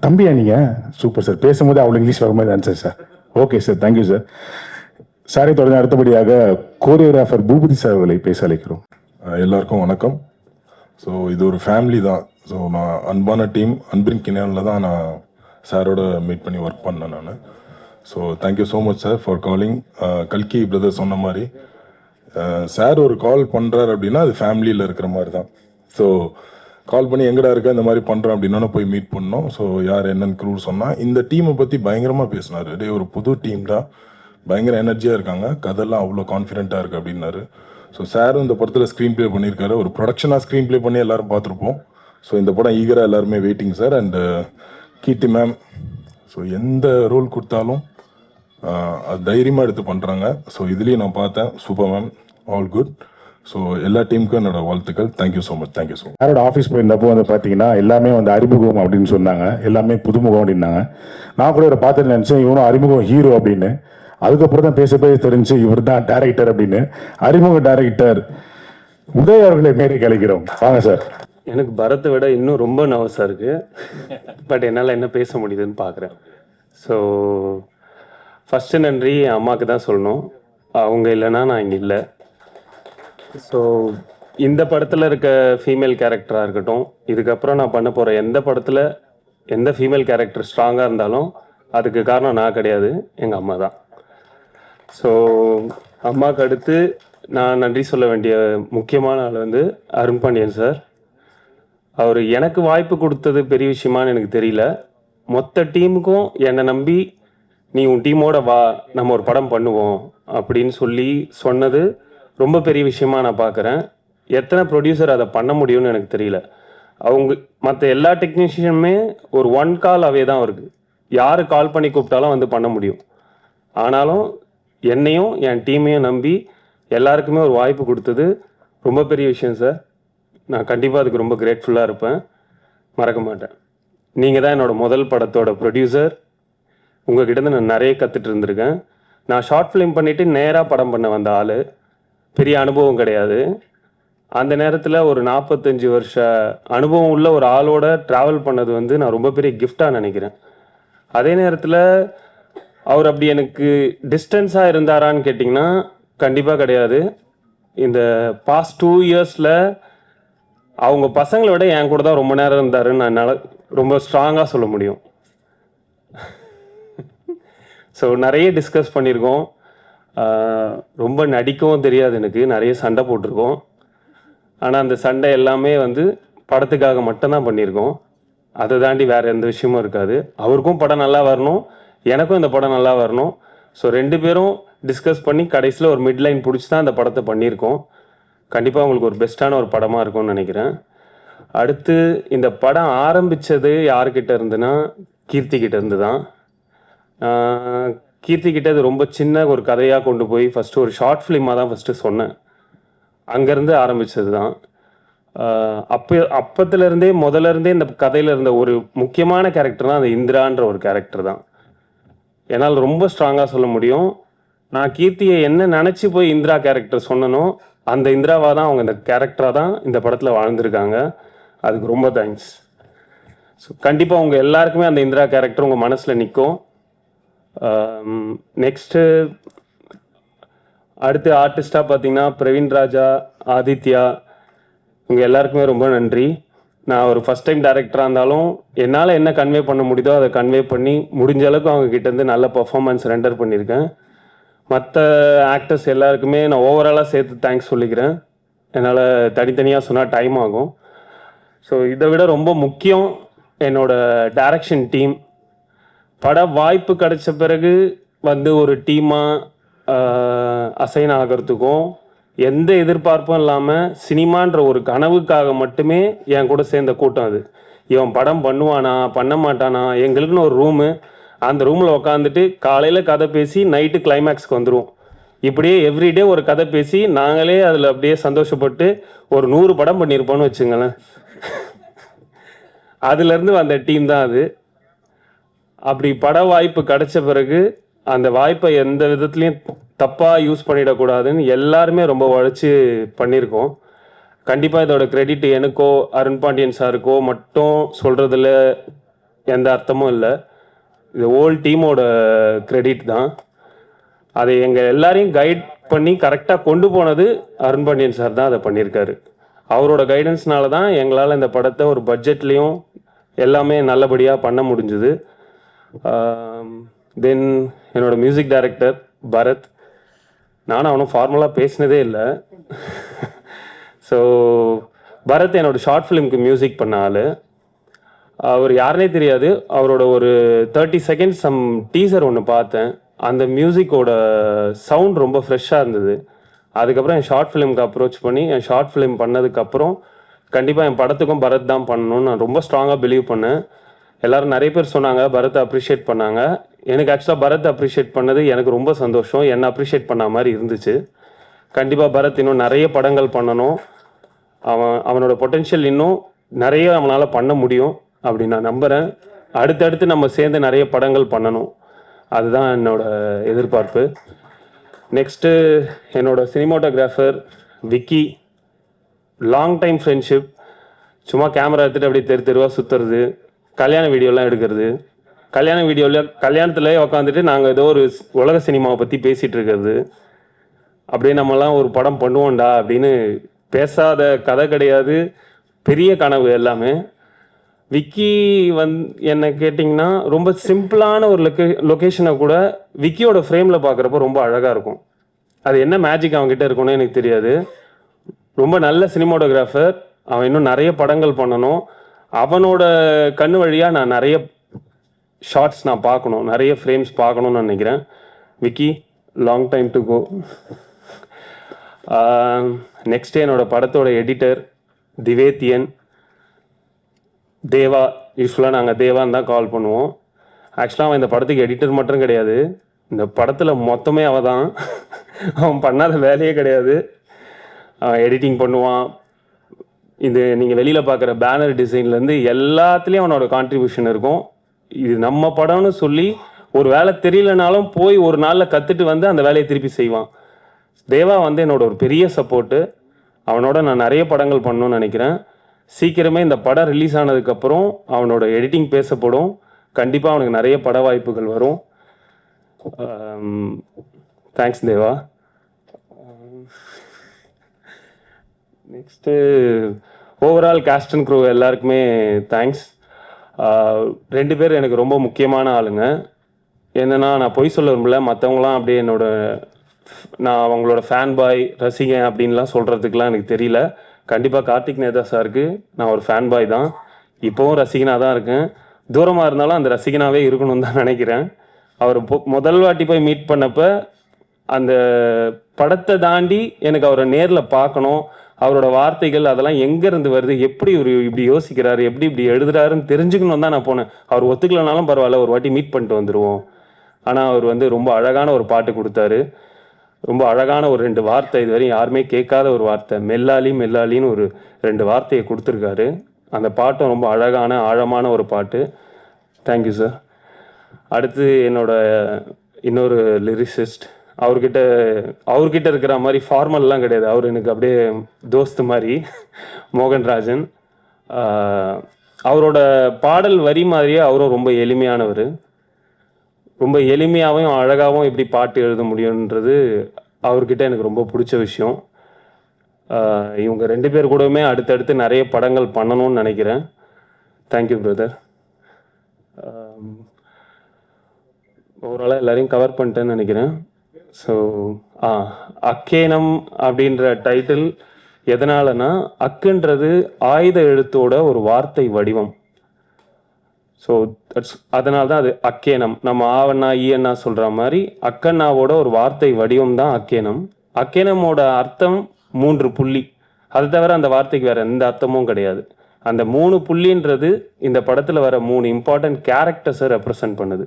தம்பியா நீங்கள்? சூப்பர் சார், பேசும்போது அவ்வளோ இங்கிலீஷ் வர மாதிரி தான் sir. Okay sir, thank you sir. சாரை தொடர்ந்து அடுத்தபடியாக கோரியோகிராஃபர் பூபதி சார் அவர்களை பேச அழைக்கிறோம். எல்லாருக்கும் வணக்கம். ஸோ இது ஒரு ஃபேமிலி தான். ஸோ நான் அன்பான டீம் அன்பின் கிணானில் தான் நான் சாரோட மீட் பண்ணி ஒர்க் பண்ணேன் நான். So thank you so much sir for calling. கல்கி பிரதர் சொன்ன மாதிரி சார் ஒரு கால் பண்ணுறாரு அப்படின்னா அது ஃபேமிலியில் இருக்கிற மாதிரி தான். ஸோ கால் பண்ணி எங்கடா இருக்க இந்த மாதிரி பண்ணுறேன் அப்படின்னா போய் மீட் பண்ணோம். ஸோ யார் என்னன்னு க்ரூ சொன்னால் இந்த டீமை பற்றி பயங்கரமாக பேசினார். டே ஒரு புது டீம் தான், பயங்கர எனர்ஜியாக இருக்காங்க, கதெல்லாம் அவ்வளோ கான்ஃபிடென்ட்டாக இருக்குது அப்படின்னாரு. ஸோ சாரும் இந்த படத்தில் ஸ்க்ரீன் ப்ளே பண்ணியிருக்காரு. ஒரு ப்ரொடக்ஷனாக ஸ்க்ரீன் ப்ளே பண்ணி எல்லோரும் பார்த்துருப்போம். ஸோ இந்த படம் ஈகராக எல்லாருமே waiting sir. And Keerthi ma'am, so எந்த ரோல் கொடுத்தாலும் அது தைரியமாக எடுத்து பண்ணுறாங்க. ஸோ இதுலேயும் நான் பார்த்தேன், super ma'am, all good. So எல்லா டீமுக்கும் என்னோட வாழ்த்துக்கள். Thank you so much. Thank you so much. யாரோட ஆஃபீஸ் போயிருந்தப்போ வந்து பார்த்தீங்கன்னா எல்லாமே வந்து அறிமுகம் அப்படின்னு சொன்னாங்க, எல்லாமே புதுமுகம் அப்படின்னாங்க. நான் கூட இவரை பார்த்துட்டு நினச்சேன் இவனும் அறிமுகம் ஹீரோ அப்படின்னு. அதுக்கப்புறம் தான் பேச தெரிஞ்சு இவர் தான் டேரக்டர் அப்படின்னு. அறிமுக டேரக்டர் உதய் அவர்களை மேடைக்கு அழைக்கிறோம். வாங்க சார். எனக்கு பரத்தை விட இன்னும் ரொம்ப நர்வஸாக இருக்குது. பட் என்னால் என்ன பேச முடியுதுன்னு பார்க்குறேன். ஸோ ஃபஸ்ட்டு நன்றி என் அம்மாவுக்கு தான் சொல்லணும். அவங்க இல்லைன்னா நான் இங்கே இல்லை. ஸோ இந்த படத்தில் இருக்க ஃபீமேல் கேரக்டராக இருக்கட்டும், இதுக்கப்புறம் நான் பண்ண போகிற எந்த படத்தில் எந்த ஃபீமேல் கேரக்டர் ஸ்ட்ராங்காக இருந்தாலும் அதுக்கு காரணம் நான் கிடையாது, எங்கள் அம்மா தான். ஸோ அம்மாவுக்கு அடுத்து நான் நன்றி சொல்ல வேண்டிய முக்கியமான ஆள் வந்து அருண் பாண்டியன் சார். அவர் எனக்கு வாய்ப்பு கொடுத்தது பெரிய விஷயமானு எனக்கு தெரியல. மொத்த டீமுக்கும் என்னை நம்பி நீ உன் டீமோட வா, நம்ம ஒரு படம் பண்ணுவோம் அப்படின்னு சொல்லி சொன்னது ரொம்ப பெரிய விஷயமா நான் பார்க்குறேன். எத்தனை ப்ரொடியூசர் அதை பண்ண முடியும்னு எனக்கு தெரியல. அவங்க மற்ற எல்லா டெக்னீஷியனுமே ஒரு ஒன் கால் அவே தான் இருக்குது, யார் கால் பண்ணி கூப்பிட்டாலும் வந்து பண்ண முடியும். ஆனாலும் என்னையும் என் டீமையும் நம்பி எல்லாருக்குமே ஒரு வாய்ப்பு கொடுத்தது ரொம்ப பெரிய விஷயம் சார். நான் கண்டிப்பாக அதுக்கு ரொம்ப கிரேட்ஃபுல்லாக இருப்பேன், மறக்க மாட்டேன். நீங்கள் தான் என்னோடய முதல் படத்தோட ப்ரொடியூசர். உங்ககிட்ட நான் நிறைய கற்றுட்டு இருந்திருக்கேன். நான் ஷார்ட் ஃபிலிம் பண்ணிவிட்டு நேராக படம் பண்ண வந்த ஆள். பெரிய அனுபவம் கிடையாது. அந்த நேரத்தில் ஒரு 45 வருஷ அனுபவம் உள்ள ஒரு ஆளோட ட்ராவல் பண்ணது வந்து நான் ரொம்ப பெரிய கிஃப்டாக நினைக்கிறேன். அதே நேரத்தில் அவர் அப்படி எனக்கு டிஸ்டன்ஸாக இருந்தாரான்னு கேட்டிங்கன்னா கண்டிப்பாக கிடையாது. இந்த பாஸ்ட் 2 இயர்ஸில் அவங்க பசங்களை விட என் கூட தான் ரொம்ப நேரம் இருந்தாருன்னு என்னால் ரொம்ப ஸ்ட்ராங்காக சொல்ல முடியும். ஸோ நிறைய டிஸ்கஸ் பண்ணியிருக்கோம். ரொம்ப நடிக்கவும் தெரியாது எனக்கு. நிறைய சண்டை போட்டிருக்கோம். ஆனால் அந்த சண்டை எல்லாமே வந்து படத்துக்காக மட்டும்தான் பண்ணியிருக்கோம். அதை தாண்டி வேறு எந்த விஷயமும் இருக்காது. அவருக்கும் படம் நல்லா வரணும், எனக்கும் இந்த படம் நல்லா வரணும். ஸோ 2 பேரும் டிஸ்கஸ் பண்ணி கடைசியில் ஒரு மிட்லைன் பிடிச்சி தான் அந்த படத்தை பண்ணியிருக்கோம். கண்டிப்பாக உங்களுக்கு ஒரு பெஸ்ட்டான ஒரு படமாக இருக்கும்னு நினைக்கிறேன். அடுத்து இந்த படம் ஆரம்பித்தது யார்கிட்ட இருந்துன்னா கீர்த்திக்கிட்ட இருந்து தான். கீர்த்திக்கிட்ட அது ரொம்ப சின்ன ஒரு கதையாக கொண்டு போய் ஃபஸ்ட்டு ஒரு ஷார்ட் ஃபிலிமாக தான் ஃபஸ்ட்டு சொன்னேன். அங்கேருந்து ஆரம்பித்தது தான். அப்பத்துலேருந்தே முதல்லேருந்தே இந்த கதையில் இருந்த ஒரு முக்கியமான கேரக்டர் தான் அந்த இந்திரான்ற ஒரு கேரக்டர் தான். என்னால் ரொம்ப ஸ்ட்ராங்காக சொல்ல முடியும். நான் கீர்த்தியை என்ன நினச்சி போய் இந்திரா கேரக்டர் சொன்னனோ அந்த இந்திராவாக தான் அவங்க இந்த கேரக்டராக தான் இந்த படத்தில் வாழ்ந்திருக்காங்க. அதுக்கு ரொம்ப தேங்க்ஸ். ஸோ கண்டிப்பாக உங்கள் எல்லாருக்குமே அந்த இந்திரா கேரக்டர் உங்கள் மனசில் நிற்கும். நெக்ஸ்ட்டு அடுத்து ஆர்டிஸ்டாக பார்த்தீங்கன்னா பிரவீன் ராஜா, ஆதித்யா, உங்கள் எல்லாருக்குமே ரொம்ப நன்றி. நான் ஒரு ஃபஸ்ட் டைம் டைரக்டராக இருந்தாலும் என்னால் என்ன கன்வே பண்ண முடியுதோ அதை கன்வே பண்ணி முடிஞ்ச அளவுக்கு அவங்க கிட்டேருந்து நல்ல பர்ஃபார்மன்ஸ் ரெண்டர் பண்ணியிருக்கேன். மற்ற ஆக்டர்ஸ் எல்லாருக்குமே நான் ஓவராலாக சேர்த்து தேங்க்ஸ் சொல்லிக்கிறேன். என்னால் தனித்தனியாக சொன்னால் டைம் ஆகும். ஸோ இதை விட ரொம்ப முக்கியம் என்னோடய டைரக்ஷன் டீம். பட வாய்ப்பு கிடைச்ச பிறகு வந்து ஒரு டீமாக அசைன் ஆகிறதுக்கும் எந்த எதிர்பார்ப்பும் இல்லாமல் சினிமான்ற ஒரு கனவுக்காக மட்டுமே என் கூட சேர்ந்த கூட்டம் அது. இவன் படம் பண்ணுவானா பண்ண மாட்டானா, எங்களுக்குன்னு ஒரு ரூமு, அந்த ரூமில் உக்காந்துட்டு காலையில் கதை பேசி நைட்டு கிளைமேக்ஸ்க்கு வந்துடுவோம். இப்படியே எவ்ரிடே ஒரு கதை பேசி நாங்களே அதில் அப்படியே சந்தோஷப்பட்டு ஒரு 100 படம் பண்ணியிருப்போன்னு வச்சுங்களேன். அதுலேருந்து வந்த டீம் தான் அது. அப்படி பட வாய்ப்பு கிடைச்ச பிறகு அந்த வாய்ப்பை எந்த விதத்துலையும் தப்பாக யூஸ் பண்ணிடக்கூடாதுன்னு எல்லாருமே ரொம்ப உழைச்சி பண்ணியிருக்கோம். கண்டிப்பாக இதோட கிரெடிட் எனக்கோ அருண் பாண்டியன் சாருக்கோ மட்டும் சொல்கிறதுல எந்த அர்த்தமும் இல்லை. இது ஹோல் டீமோட கிரெடிட் தான். அதை எங்கள் எல்லாரையும் கைட் பண்ணி கரெக்டாக கொண்டு போனது அருண் பாண்டியன் சார் தான் அதை பண்ணியிருக்காரு. அவரோட கைடன்ஸ்னால தான் எங்களால் இந்த படத்தை ஒரு பட்ஜெட்லேயும் எல்லாமே நல்லபடியாக பண்ண முடிஞ்சுது. தென் என்னோட மியூசிக் டைரக்டர் பரத், நானும் அவனும் ஃபார்மலாக பேசினதே இல்லை. ஸோ பரத் என்னோடய ஷார்ட் ஃபிலிம்க்கு மியூசிக் பண்ண ஆள். அவர் யாருனே தெரியாது. அவரோட ஒரு 30 செகண்ட்ஸ் டீசர் ஒன்று பார்த்தேன். அந்த மியூசிக்கோட சவுண்ட் ரொம்ப ஃப்ரெஷ்ஷாக இருந்தது. அதுக்கப்புறம் என் ஷார்ட் ஃபிலிம்க்கு அப்ரோச் பண்ணி என் ஷார்ட் ஃபிலிம் பண்ணதுக்கப்புறம் கண்டிப்பாக என் படத்துக்கும் பரத் தான் பண்ணணும்னு நான் ரொம்ப ஸ்ட்ராங்காக பிலீவ் பண்ணேன். எல்லோரும் நிறைய பேர் சொன்னாங்க, பரத்தை அப்ரிஷியேட் பண்ணாங்க. எனக்கு ஆக்சுவலாக பரத்தை அப்ரிஷியேட் பண்ணது எனக்கு ரொம்ப சந்தோஷம். என்னை அப்ரிஷியேட் பண்ண மாதிரி இருந்துச்சு. கண்டிப்பாக பரத் இன்னும் நிறைய படங்கள் பண்ணணும். அவனோட பொட்டென்ஷியல் இன்னும் நிறைய அவனால் பண்ண முடியும் அப்படின்னு நான் நம்புகிறேன். அடுத்தடுத்து நம்ம சேர்ந்து நிறைய படங்கள் பண்ணணும், அதுதான் என்னோட எதிர்பார்ப்பு. நெக்ஸ்ட்டு என்னோட cinematographer Vicky. Long time friendship. சும்மா கேமரா எடுத்துகிட்டு அப்படியே தெருவாக சுற்றுறது, கல்யாண வீடியோலாம் எடுக்கிறது, கல்யாணத்தில் உட்காந்துட்டு நாங்கள் ஏதோ ஒரு உலக சினிமாவை பற்றி பேசிகிட்டு இருக்கிறது, அப்படியே நம்மலாம் ஒரு படம் பண்ணுவோம்டா அப்படின்னு பேசாத கதை கிடையாது. பெரிய கனவு எல்லாமே. விக்கி என்னை கேட்டிங்கன்னா ரொம்ப சிம்பிளான ஒரு லொக்கேஷனை கூட விக்கியோட ஃப்ரேமில் பார்க்குறப்ப ரொம்ப அழகாக இருக்கும். அது என்ன மேஜிக் அவங்ககிட்ட இருக்கும்னு எனக்கு தெரியாது. ரொம்ப நல்ல சினிமாட்டோகிராஃபர். அவன் இன்னும் நிறைய படங்கள் பண்ணணும். அவனோட கண்ணு வழியாக நான் நிறைய ஷார்ட்ஸ் நான் பார்க்கணும், நிறைய ஃப்ரேம்ஸ் பார்க்கணுன்னு நினைக்கிறேன். Vicky, long time to go. Next என்னோடய படத்தோட எடிட்டர் திவேத்தியன், தேவா. யூஸ்வலாக நாங்கள் தேவான்னு தான் கால் பண்ணுவோம். ஆக்சுவலாக அவன் இந்த படத்துக்கு எடிட்டர் மட்டும் கிடையாது, இந்த படத்தில் மொத்தமே அவன் தான். அவன் பண்ணாத வேலையே கிடையாது. அவன் எடிட்டிங் பண்ணுவான், இது நீங்கள் வெளியில் பார்க்குற பேனர் டிசைன்லேருந்து எல்லாத்துலேயும் அவனோட கான்ட்ரிபியூஷன் இருக்கும். இது நம்ம படம்னு சொல்லி ஒரு வேலை தெரியலனாலும் போய் ஒரு நாளில் கற்றுட்டு வந்து அந்த வேலையை திருப்பி செய்வான். தேவா வந்து என்னோட ஒரு பெரிய சப்போர்ட்டு. அவனோட நான் நிறைய படங்கள் பண்ணணும்னு நினைக்கிறேன். சீக்கிரமே இந்த படம் ரிலீஸ் ஆனதுக்கப்புறம் அவனோட எடிட்டிங் பேசப்படும். கண்டிப்பாக அவனுக்கு நிறைய பட வாய்ப்புகள் வரும். Thanks Deva. Next overall cast and crew எல்லாருக்குமே தேங்க்ஸ். 2 பேர் எனக்கு ரொம்ப முக்கியமான ஆளுங்க. என்னென்னா, நான் பொய் சொல்ல விரும்பல, மற்றவங்களாம் அப்படியே நான் அவங்களோட ஃபேன் பாய் ரசிகன் அப்படின்லாம் சொல்கிறதுக்கெலாம் எனக்கு தெரியல. கண்டிப்பாக கார்த்திக் நேதா சாருக்கு நான் ஒரு ஃபேன் பாய் தான், இப்போவும் ரசிகனாக தான் இருக்கேன். தூரமாக இருந்தாலும் அந்த ரசிகனாகவே இருக்கணும்னு தான் நினைக்கிறேன். அவர் முதல் வாட்டி போய் மீட் பண்ணப்போ அந்த படத்தை தாண்டி எனக்கு அவரை நேரில் பார்க்கணும், அவரோட வார்த்தைகள் அதெல்லாம் எங்கேருந்து வருது, எப்படி ஒரு இப்படி யோசிக்கிறாரு, எப்படி இப்படி எழுதுறாருன்னு தெரிஞ்சுக்கணும் தான் நான் போனேன். அவர் ஒத்துக்கலனாலும் பரவாயில்ல, ஒரு வாட்டி மீட் பண்ணிட்டு வந்துடுவோம். ஆனால் அவர் வந்து ரொம்ப அழகான ஒரு பாட்டு கொடுத்தாரு. ரொம்ப அழகான ஒரு 2 வார்த்தை, இதுவரையும் யாருமே கேட்காத ஒரு வார்த்தை, மெல்லாலி மெல்லாலின்னு ஒரு 2 வார்த்தையை கொடுத்துருக்காரு. அந்த பாட்டும் ரொம்ப அழகான ஆழமான ஒரு பாட்டு. Thank you sir. அடுத்து என்னோட இன்னொரு லிரிசிஸ்ட், அவர்கிட்ட இருக்கிற மாதிரி ஃபார்மல்லாம் கிடையாது, அவர் எனக்கு அப்படியே தோஸ்து மாதிரி, மோகன்ராஜன். அவரோட பாடல் வரி மாதிரியே அவரும் ரொம்ப எளிமையானவர். ரொம்ப எளிமையாகவும் அழகாகவும் எப்படி பாட்டு எழுத முடியுன்றது அவர்கிட்ட எனக்கு ரொம்ப பிடிச்ச விஷயம். இவங்க 2 பேர் கூடவுமே அடுத்தடுத்து நிறைய படங்கள் பண்ணணும்னு நினைக்கிறேன். Thank you brother. ஓவராலாக எல்லாரையும் கவர் பண்ணிட்டேன்னு நினைக்கிறேன். ஸோ அக்கேனம் அப்படின்ற டைட்டில் எதனாலனா, அக்குன்றது ஆயுத எழுத்தோட ஒரு வார்த்தை வடிவம். ஸோ அதனால தான் அது அக்கேனம். நம்ம ஆவண்ணா ஈயண்ணா சொல்கிற மாதிரி அக்கண்ணாவோட ஒரு வார்த்தை வடிவம் தான் அக்கேனம். அக்கேனமோட அர்த்தம் 3 புள்ளி. அது தவிர அந்த வார்த்தைக்கு வேறு எந்த அர்த்தமும் கிடையாது. அந்த 3 புள்ளின்றது இந்த படத்தில் வர 3 இம்பார்ட்டன்ட் கேரக்டர்ஸை ரெப்ரசன்ட் பண்ணுது.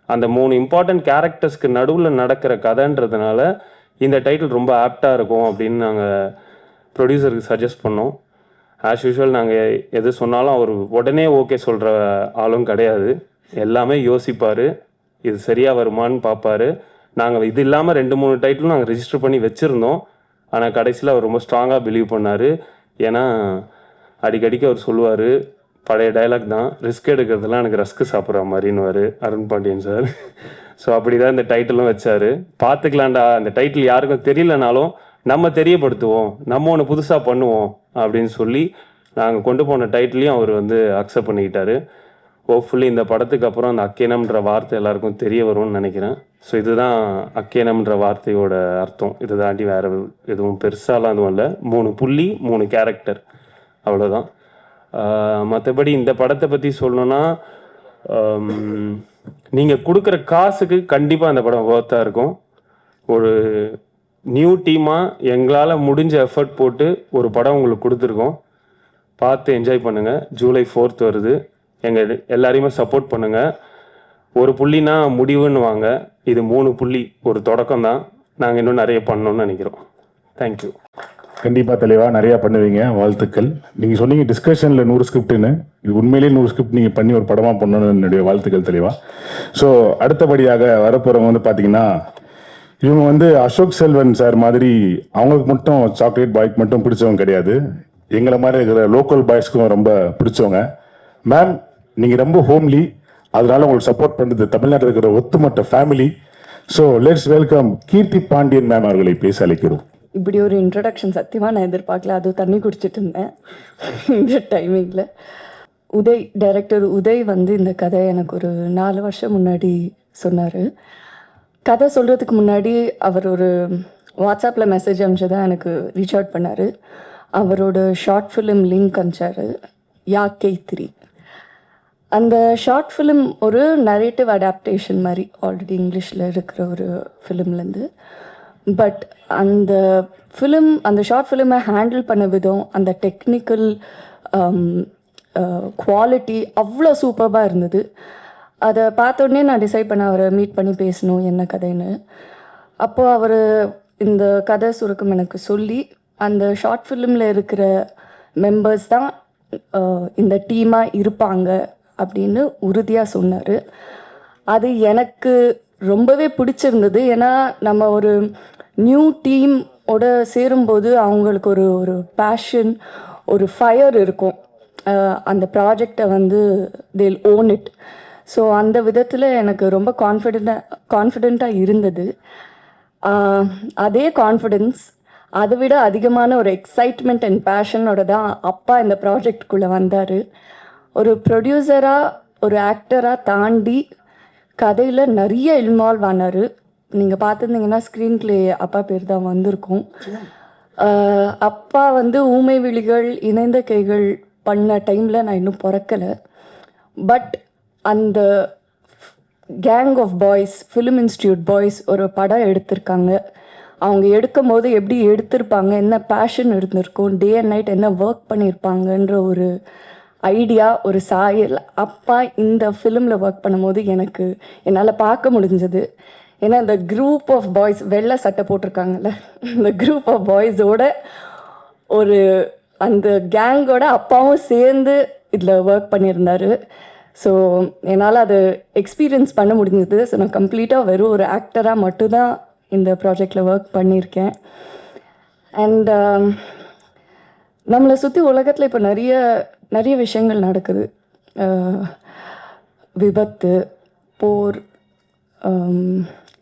அந்த 3 இம்பார்ட்டன்ட் கேரக்டர்ஸ்க்கு நடுவில் நடக்கிற கதைன்றதுனால இந்த டைட்டில் ரொம்ப ஆப்டாக இருக்கும் அப்படின்னு நாங்கள் ப்ரொடியூசருக்கு சஜஸ்ட் பண்ணோம். ஆஸ் யூஷுவல் நாங்கள் எது சொன்னாலும் அவர் உடனே ஓகே சொல்கிற ஆளும் கிடையாது. எல்லாமே யோசிப்பார், இது சரியாக வருமானு பார்ப்பார். நாங்கள் இது இல்லாமல் 2-3 டைட்டிலும் நாங்கள் ரெஜிஸ்டர் பண்ணி வச்சுருந்தோம். ஆனால் கடைசியில் அவர் ரொம்ப ஸ்ட்ராங்காக பிலீவ் பண்ணார். ஏன்னா அடிக்கடிக்கு அவர் சொல்லுவார், பழைய டைலாக் தான், ரிஸ்க் எடுக்கிறதுலாம் எனக்கு ரஸ்க்கு சாப்பிட்ற மாதிரின்னுவார் அருண் பாண்டியன் சார். ஸோ அப்படி தான் இந்த டைட்டிலும் வச்சார். பார்த்துக்கலாண்டா, அந்த டைட்டில் யாருக்கும் தெரியலனாலும் நம்ம தெரியப்படுத்துவோம், நம்ம ஒன்று புதுசாக பண்ணுவோம் அப்படின்னு சொல்லி நாங்கள் கொண்டு போன டைட்டிலையும் அவர் வந்து அக்செப்ட் பண்ணிக்கிட்டாரு. ஹோப்ஃபுல்லி இந்த படத்துக்கு அப்புறம் அந்த அக்கேனம்ன்ற வார்த்தை எல்லாருக்கும் தெரிய வரும்னு நினைக்கிறேன். ஸோ இதுதான் அக்கேனம்ன்ற வார்த்தையோட அர்த்தம். இது தாண்டி வேறு எதுவும் பெருசாலாம் எதுவும் இல்லை. 3 புள்ளி 3 கேரக்டர், அவ்வளோதான். மற்றபடி இந்த படத்தை பற்றி சொல்லணுன்னா, நீங்கள் கொடுக்குற காசுக்கு கண்டிப்பாக அந்த படம் ஒர்த்தாக இருக்கும். ஒரு நியூ டீமாக எங்களால் முடிஞ்ச எஃபர்ட் போட்டு ஒரு படம் உங்களுக்கு கொடுத்துருக்கோம். பார்த்து என்ஜாய் பண்ணுங்கள். ஜூலை 4th வருது. எங்கள் எல்லாரையுமே சப்போர்ட் பண்ணுங்கள். 1 புள்ளினா முடிவுன்னு வாங்க, இது 3 புள்ளி, ஒரு தொடக்கம் தான். நாங்கள் இன்னும் நிறைய பண்ணணும்னு நினைக்கிறோம். தேங்க்யூ. கண்டிப்பாக தெளிவாக நிறையா பண்ணுவீங்க, வாழ்த்துக்கள். நீங்கள் சொன்னீங்க டிஸ்கஷனில் 100 ஸ்கிரிப்டுன்னு, இது உண்மையிலேயே 100 ஸ்கிரிப்ட் நீங்கள் பண்ணி ஒரு படமாக பண்ணணும்னு என்னுடைய வாழ்த்துக்கள் தெளிவாக. ஸோ அடுத்தபடியாக வரப்போகிறவங்க வந்து பார்த்தீங்கன்னா, இவங்க வந்து அசோக் செல்வன் சார் மாதிரி அவங்களுக்கு மட்டும் சாக்லேட் பாய்க்கு மட்டும் பிடிச்சவங்க கிடையாது, எங்களை மாதிரி இருக்கிற லோக்கல் பாய்ஸ்க்கும் ரொம்ப பிடிச்சவங்க. மேம், நீங்கள் ரொம்ப ஹோம்லி, அதனால உங்களுக்கு சப்போர்ட் பண்ணுறது தமிழ்நாட்டில் இருக்கிற ஒத்துமொத்த family. So let's welcome Keerthi Pandiyan ma'am அவர்களை பேச அழைக்கிறோம். இப்படி ஒரு இன்ட்ரடக்ஷன் சத்தியமாக நான் எதிர்பார்க்கல. அது தண்ணி குடிச்சிட்டு இருந்தேன் இந்த டைமிங்கில். டைரக்டர் உதய் வந்து இந்த கதையை எனக்கு ஒரு 4 வருஷம் முன்னாடி சொன்னார். கதை சொல்கிறதுக்கு முன்னாடி அவர் ஒரு வாட்ஸ்அப்பில் மெசேஜ் அனுப்பிச்சு தான் எனக்கு ரீச் அவுட் பண்ணார். அவரோட ஷார்ட் ஃபிலிம் லிங்க் அனுப்பிச்சார், யாக்கை 3. அந்த ஷார்ட் ஃபிலிம் ஒரு நரேட்டிவ் அடாப்டேஷன் மாதிரி, ஆல்ரெடி இங்கிலீஷில் இருக்கிற ஒரு ஃபிலிம்லேருந்து. பட் அந்த ஃபிலிம், அந்த ஷார்ட் ஃபிலிமை ஹேண்டில் பண்ண விதம், அந்த டெக்னிக்கல் குவாலிட்டி அவ்வளோ சூப்பராக இருந்தது. அதை பார்த்தோடனே நான் டிசைட் பண்ண அவரை மீட் பண்ணி பேசணும் என்ன கதைன்னு. அப்போது அவர் இந்த கதை சுருக்கம் எனக்கு சொல்லி, அந்த ஷார்ட் ஃபிலிமில் இருக்கிற மெம்பர்ஸ் தான் இந்த டீமாக இருப்பாங்க அப்படின்னு உறுதியாக சொன்னார். அது எனக்கு ரொம்பவே பிடிச்சிருந்தது. ஏன்னா நம்ம ஒரு நியூ டீமோட சேரும்போது அவங்களுக்கு ஒரு ஒரு பேஷன், ஒரு ஃபயர் இருக்கும். அந்த ப்ராஜெக்டை வந்து தேல் ஓன் இட். ஸோ அந்த விதத்தில் எனக்கு ரொம்ப கான்ஃபிடெண்ட்டாக இருந்தது. அதே கான்ஃபிடென்ஸ் அதை விட அதிகமான ஒரு எக்ஸைட்மெண்ட் அண்ட் பேஷனோட தான் அப்பா இந்த ப்ராஜெக்டுக்குள்ளே வந்தார். ஒரு ப்ரொடியூசராக, ஒரு ஆக்டராக தாண்டி கதையில் நிறைய இன்வால்வ் ஆனார். நீங்கள் பார்த்துருந்தீங்கன்னா ஸ்க்ரீன் ப்ளே அப்பா பேர் தான் வந்திருக்கும். அப்பா வந்து ஊமை விழிகள், இணைந்த கைகள் பண்ண டைமில் நான் இன்னும் பிறக்கலை. பட் அந்த gang of boys, film institute boys ஒரு படம் எடுத்திருக்காங்க. அவங்க எடுக்கும் போது எப்படி எடுத்திருப்பாங்க, என்ன பேஷன் இருந்திருக்கும், டே அண்ட் நைட் என்ன ஒர்க் பண்ணியிருப்பாங்கன்ற ஒரு ஐடியா, ஒரு சாயல் அப்பா இந்த ஃபிலிமில் ஒர்க் பண்ணும்போது என்னால் பார்க்க முடிஞ்சது. ஏன்னா இந்த குரூப் ஆஃப் பாய்ஸ், வெள்ளை சட்டை போட்டிருக்காங்கல்ல, இந்த குரூப் ஆஃப் பாய்ஸோட ஒரு அந்த கேங்கோட அப்பாவும் சேர்ந்து இதில் ஒர்க் பண்ணியிருந்தார். ஸோ என்னால் அது எக்ஸ்பீரியன்ஸ் பண்ண முடிஞ்சது. ஸோ நான் கம்ப்ளீட்டாக வெறும் ஒரு ஆக்டராக மட்டும்தான் இந்த ப்ராஜெக்டில் ஒர்க் பண்ணியிருக்கேன். அண்ட் நம்மளை சுற்றி உலகத்தில் இப்போ நிறைய விஷயங்கள் நடக்குது. விபத்து, போர்,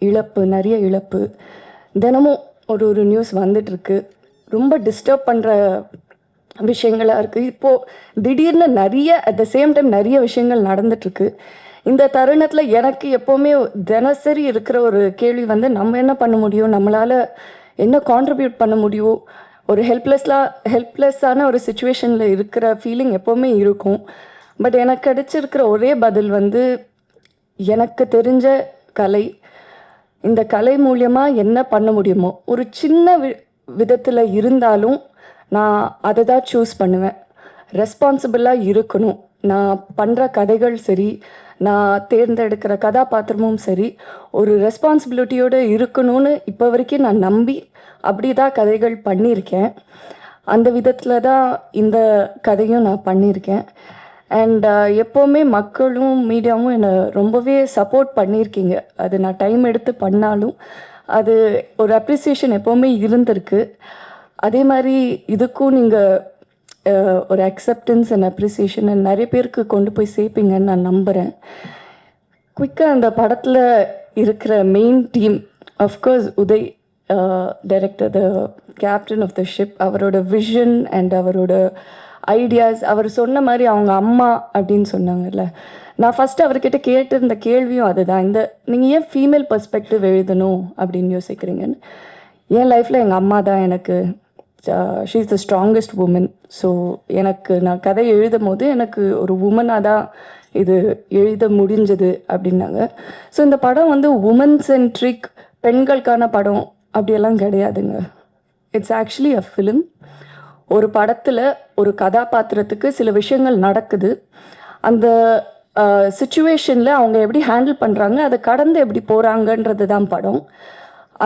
இழப்பு, நிறைய இழப்பு தினமும் ஒரு நியூஸ் வந்துட்டுருக்கு. ரொம்ப டிஸ்டர்ப் பண்ணுற விஷயங்களாக இருக்குது. இப்போது திடீர்னு அட் த சேம் டைம் நிறைய விஷயங்கள் நடந்துட்டுருக்கு. இந்த தருணத்தில் எனக்கு எப்போவுமே தினசரி இருக்கிற ஒரு கேள்வி வந்து, நம்ம என்ன பண்ண முடியும், நம்மளால் என்ன கான்ட்ரிபியூட் பண்ண முடியும். ஒரு ஹெல்ப்லெஸ்ஸான ஒரு சுச்சுவேஷனில் இருக்கிற ஃபீலிங் எப்போவுமே இருக்கும். பட் எனக்கு கிடைச்சிருக்கிற ஒரே பதில் வந்து, எனக்கு தெரிஞ்ச கலை, இந்த கலை மூலியமாக என்ன பண்ண முடியுமோ ஒரு சின்ன விதத்தில் இருந்தாலும் நான் அதை தான் சூஸ் பண்ணுவேன். ரெஸ்பான்சிபிளாக இருக்கணும். நான் பண்ணுற கதைகள் சரி, நான் தேர்ந்தெடுக்கிற கதாபாத்திரமும் சரி, ஒரு ரெஸ்பான்சிபிலிட்டியோடு இருக்கணும்னு இப்போ வரைக்கும் நான் நம்பி அப்படி தான் கதைகள் பண்ணியிருக்கேன். அந்த விதத்தில் தான் இந்த கதையும் நான் பண்ணியிருக்கேன். அண்ட் எப்போவுமே மக்களும் மீடியாவும் என்னை ரொம்பவே சப்போர்ட் பண்ணியிருக்கீங்க. அது நான் டைம் எடுத்து பண்ணாலும் அது ஒரு அப்ரிசியேஷன் எப்போவுமே இருந்திருக்கு. அதே மாதிரி இதுக்கும் நீங்கள் ஒரு அக்செப்டன்ஸ் அண்ட் அப்ரிசியேஷன் நிறைய பேருக்கு கொண்டு போய் சேர்ப்பீங்கன்னு நான் நம்புகிறேன். குயிக்காக அந்த படத்தில் இருக்கிற main team, of course Uday director, the captain of the ship, அவரோட விஷன் அண்ட் அவரோட ஐடியாஸ். அவர் சொன்ன மாதிரி அவங்க அம்மா அப்படின்னு சொன்னாங்கல்ல, நான் ஃபஸ்ட்டு அவர்கிட்ட கேட்டிருந்த கேள்வியும் அதுதான். நீங்கள் ஏன் ஃபீமேல் பெர்ஸ்பெக்டிவ் எழுதணும் அப்படின்னு யோசிக்கிறீங்கன்னு. என் லைஃப்பில் எங்கள் அம்மா தான் எனக்கு, she is the strongest woman. So நான் கதை எழுதும் போது எனக்கு ஒரு உமனாக தான் இது எழுத முடிஞ்சது அப்படின்னாங்க. ஸோ இந்த படம் வந்து உமன் சென்ட்ரிக், பெண்களுக்கான படம் அப்படியெல்லாம் கிடையாதுங்க. It's actually a film. ஒரு படத்தில் ஒரு கதாபாத்திரத்துக்கு சில விஷயங்கள் நடக்குது. அந்த சுச்சுவேஷனில் அவங்க எப்படி ஹேண்டில் பண்ணுறாங்க, அதை கடந்து எப்படி போகிறாங்கன்றது தான் படம்.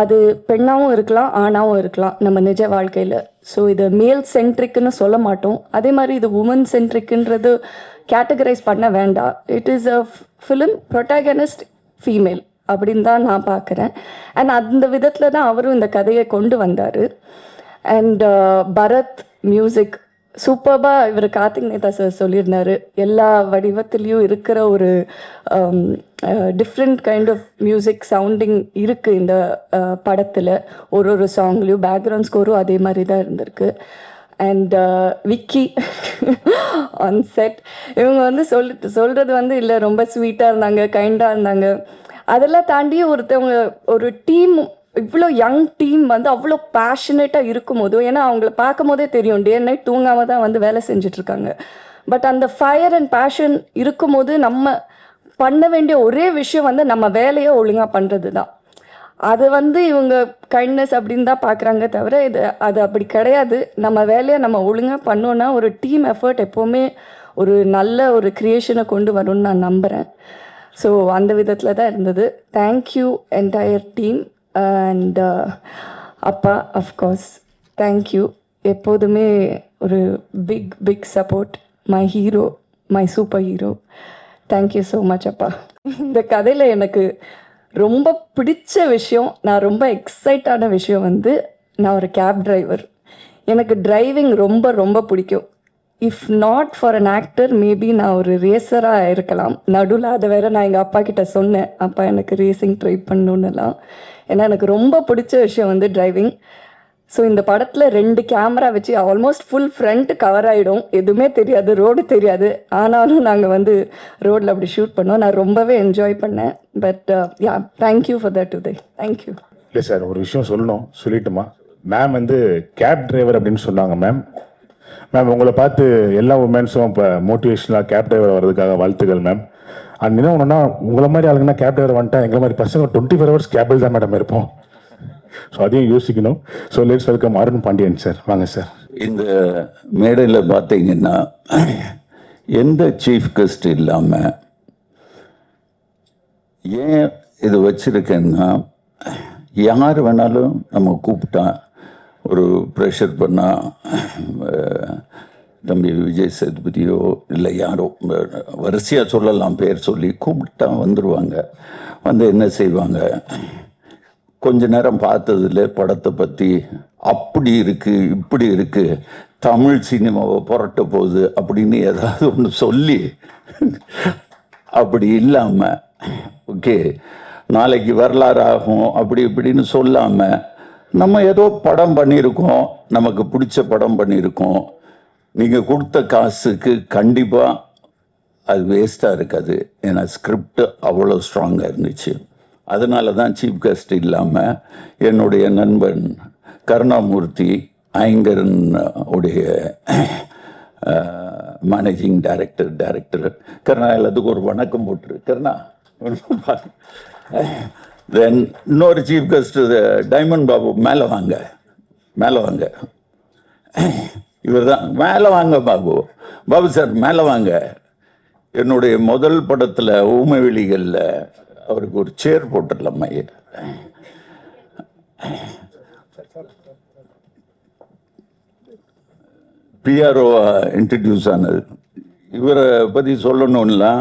அது பெண்ணாகவும் இருக்கலாம், ஆணாகவும் இருக்கலாம் நம்ம நிஜ வாழ்க்கையில். ஸோ இது மேல் சென்ட்ரிக்குன்னு சொல்ல மாட்டோம். அதே மாதிரி இது உமன் சென்ட்ரிக்குன்றது கேட்டகரைஸ் பண்ண வேண்டாம். It is a film, protagonist female அப்படின்னு தான் நான் பார்க்குறேன். அண்ட் அந்த விதத்தில் தான் அவரும் இந்த கதையை கொண்டு வந்தார். அண்ட் பரத் மியூசிக் சூப்பர்பாக இவர் கார்த்திக் நேதா சார் சொல்லியிருந்தார். எல்லா வடிவத்துலேயும் இருக்கிற ஒரு different kind of music sounding இருக்குது இந்த படத்தில். ஒரு சாங்லேயும் பேக்ரவுண்ட் ஸ்கோரும் அதே மாதிரி தான் இருந்திருக்கு. அண்ட் விக்கி ஆன் செட், இவங்க வந்து சொல்கிறது வந்து இல்லை, ரொம்ப ஸ்வீட்டாக இருந்தாங்க, கைண்டாக இருந்தாங்க. அதெல்லாம் தாண்டி ஒரு டீம், இவ்வளோ யங் டீம் வந்து அவ்வளோ பேஷனேட்டாக இருக்கும் போதும், ஏன்னா அவங்கள பார்க்கும் போதே தெரியும் டே அண்ட் நைட் தூங்காமல் தான் வந்து வேலை செஞ்சிட்ருக்காங்க. பட் அந்த ஃபயர் அண்ட் பேஷன் இருக்கும்போது நம்ம பண்ண வேண்டிய ஒரே விஷயம் வந்து நம்ம வேலையை ஒழுங்காக பண்ணுறது தான். அது வந்து இவங்க கைண்ட்னஸ் அப்படின்னு தான் பார்க்குறாங்க தவிர அது அப்படி கிடையாது. நம்ம வேலையை நம்ம ஒழுங்காக பண்ணோன்னா ஒரு டீம் எஃபர்ட் எப்போவுமே ஒரு நல்ல ஒரு க்ரியேஷனை கொண்டு வரும்னு நான் நம்புகிறேன். ஸோ அந்த விதத்தில் தான் இருந்தது. Thank you entire team. அண்ட் அப்பா, அஃப்கோர்ஸ் தேங்க்யூ. எப்போதுமே ஒரு big big support. My hero, my super hero. Thank you so much அப்பா. இந்த கதையில் எனக்கு ரொம்ப பிடிச்ச விஷயம், நான் ரொம்ப எக்ஸைட்டான விஷயம் வந்து, நான் ஒரு கேப் டிரைவர். எனக்கு டிரைவிங் ரொம்ப ரொம்ப பிடிக்கும். If not for an actor maybe நான் ஒரு ரேசராக இருக்கலாம். நடுவில் அதை வேற நான் எங்கள் அப்பா கிட்ட சொன்னேன், அப்பா எனக்கு ரேசிங் ட்ரை பண்ணணுன்னெல்லாம். ஏன்னா எனக்கு ரொம்ப பிடிச்ச விஷயம் வந்து டிரைவிங். ஸோ இந்த படத்தில் 2 கேமரா வச்சு ஆல்மோஸ்ட் ஃபுல் ஃப்ரண்ட் கவர் ஆகிடும், எதுவுமே தெரியாது, ரோடு தெரியாது. ஆனாலும் நாங்கள் வந்து ரோட்டில் அப்படி ஷூட் பண்ணோம். நான் ரொம்பவே என்ஜாய் பண்ணேன். But yeah, thank you for that today. Thank you. இல்லை சார், ஒரு விஷயம் சொல்லணும், சொல்லிட்டுமா? மேம் வந்து கேப் டிரைவர் அப்படின்னு சொன்னாங்க. மேம் உங்களை பார்த்து எல்லா உமன்ஸும் இப்போ மோட்டிவேஷனலாக கேப் டிரைவர் வர்றதுக்காக வாழ்த்துக்கள் மேம். அண்ட் என்ன ஒன்றுனா, உங்களை மாதிரி ஆளுங்கன்னா கேப் டிரைவர் வந்துட்டா எங்களை மாதிரி பசங்க 24 hours கேபில் தான் மேடம் இருப்போம். ஸோ அதையும் யோசிக்கணும். So let's welcome Arun Pandiyan sir. வாங்க சார். இந்த மேடையில் பார்த்தீங்கன்னா எந்த சீஃப் கெஸ்ட் இல்லாமல் ஏன் இது வச்சுருக்கேன்னா, யார் வேணாலும் நம்ம கூப்பிட்டா ஒரு ப்ரெஷர் பண்ணால் தம்பி விஜய் சேதுபதியோ இல்லை யாரோ வரிசையாக சொல்லலாம், பேர் சொல்லி கூப்பிட்டா வந்துடுவாங்க. வந்து என்ன செய்வாங்க, கொஞ்ச நேரம் பார்த்ததில்ல படத்தை பற்றி அப்படி இருக்குது இப்படி இருக்குது, தமிழ் சினிமாவை புரட்ட போகுது அப்படின்னு ஏதாவது ஒன்று சொல்லி, அப்படி இல்லாமல் ஓகே நாளைக்கு வரலாறு ஆகும் அப்படி இப்படின்னு சொல்லாமல், நம்ம ஏதோ படம் பண்ணியிருக்கோம், நமக்கு பிடிச்ச படம் பண்ணியிருக்கோம், நீங்கள் கொடுத்த காசுக்கு கண்டிப்பாக அது வேஸ்ட்டாக இருக்காது. ஏன்னா ஸ்கிரிப்ட் அவ்வளோ ஸ்ட்ராங்காக இருந்துச்சு. அதனால தான் சீஃப் கெஸ்ட் இல்லாமல் என்னுடைய நண்பன் கருணாமூர்த்தி, ஐங்கரன் உடைய மேனேஜிங் டைரக்டர் கருணா, எல்லாத்துக்கும் ஒரு வணக்கம் போட்டுரு கருணா. தென் இன்னொரு சீஃப் கெஸ்ட் டைமண்ட் பாபு, மேலே வாங்க மேலே வாங்க, இவர் தான் மேலே வாங்க பாபு சார் மேலே வாங்க. என்னுடைய முதல் படத்தில் ஊமை வெளிகளில் அவருக்கு ஒரு சேர் போட்டுடலாம். பிஆர்ஓ இன்ட்ரடியூஸ் ஆனது. இவரை பற்றி சொல்லணும்னா,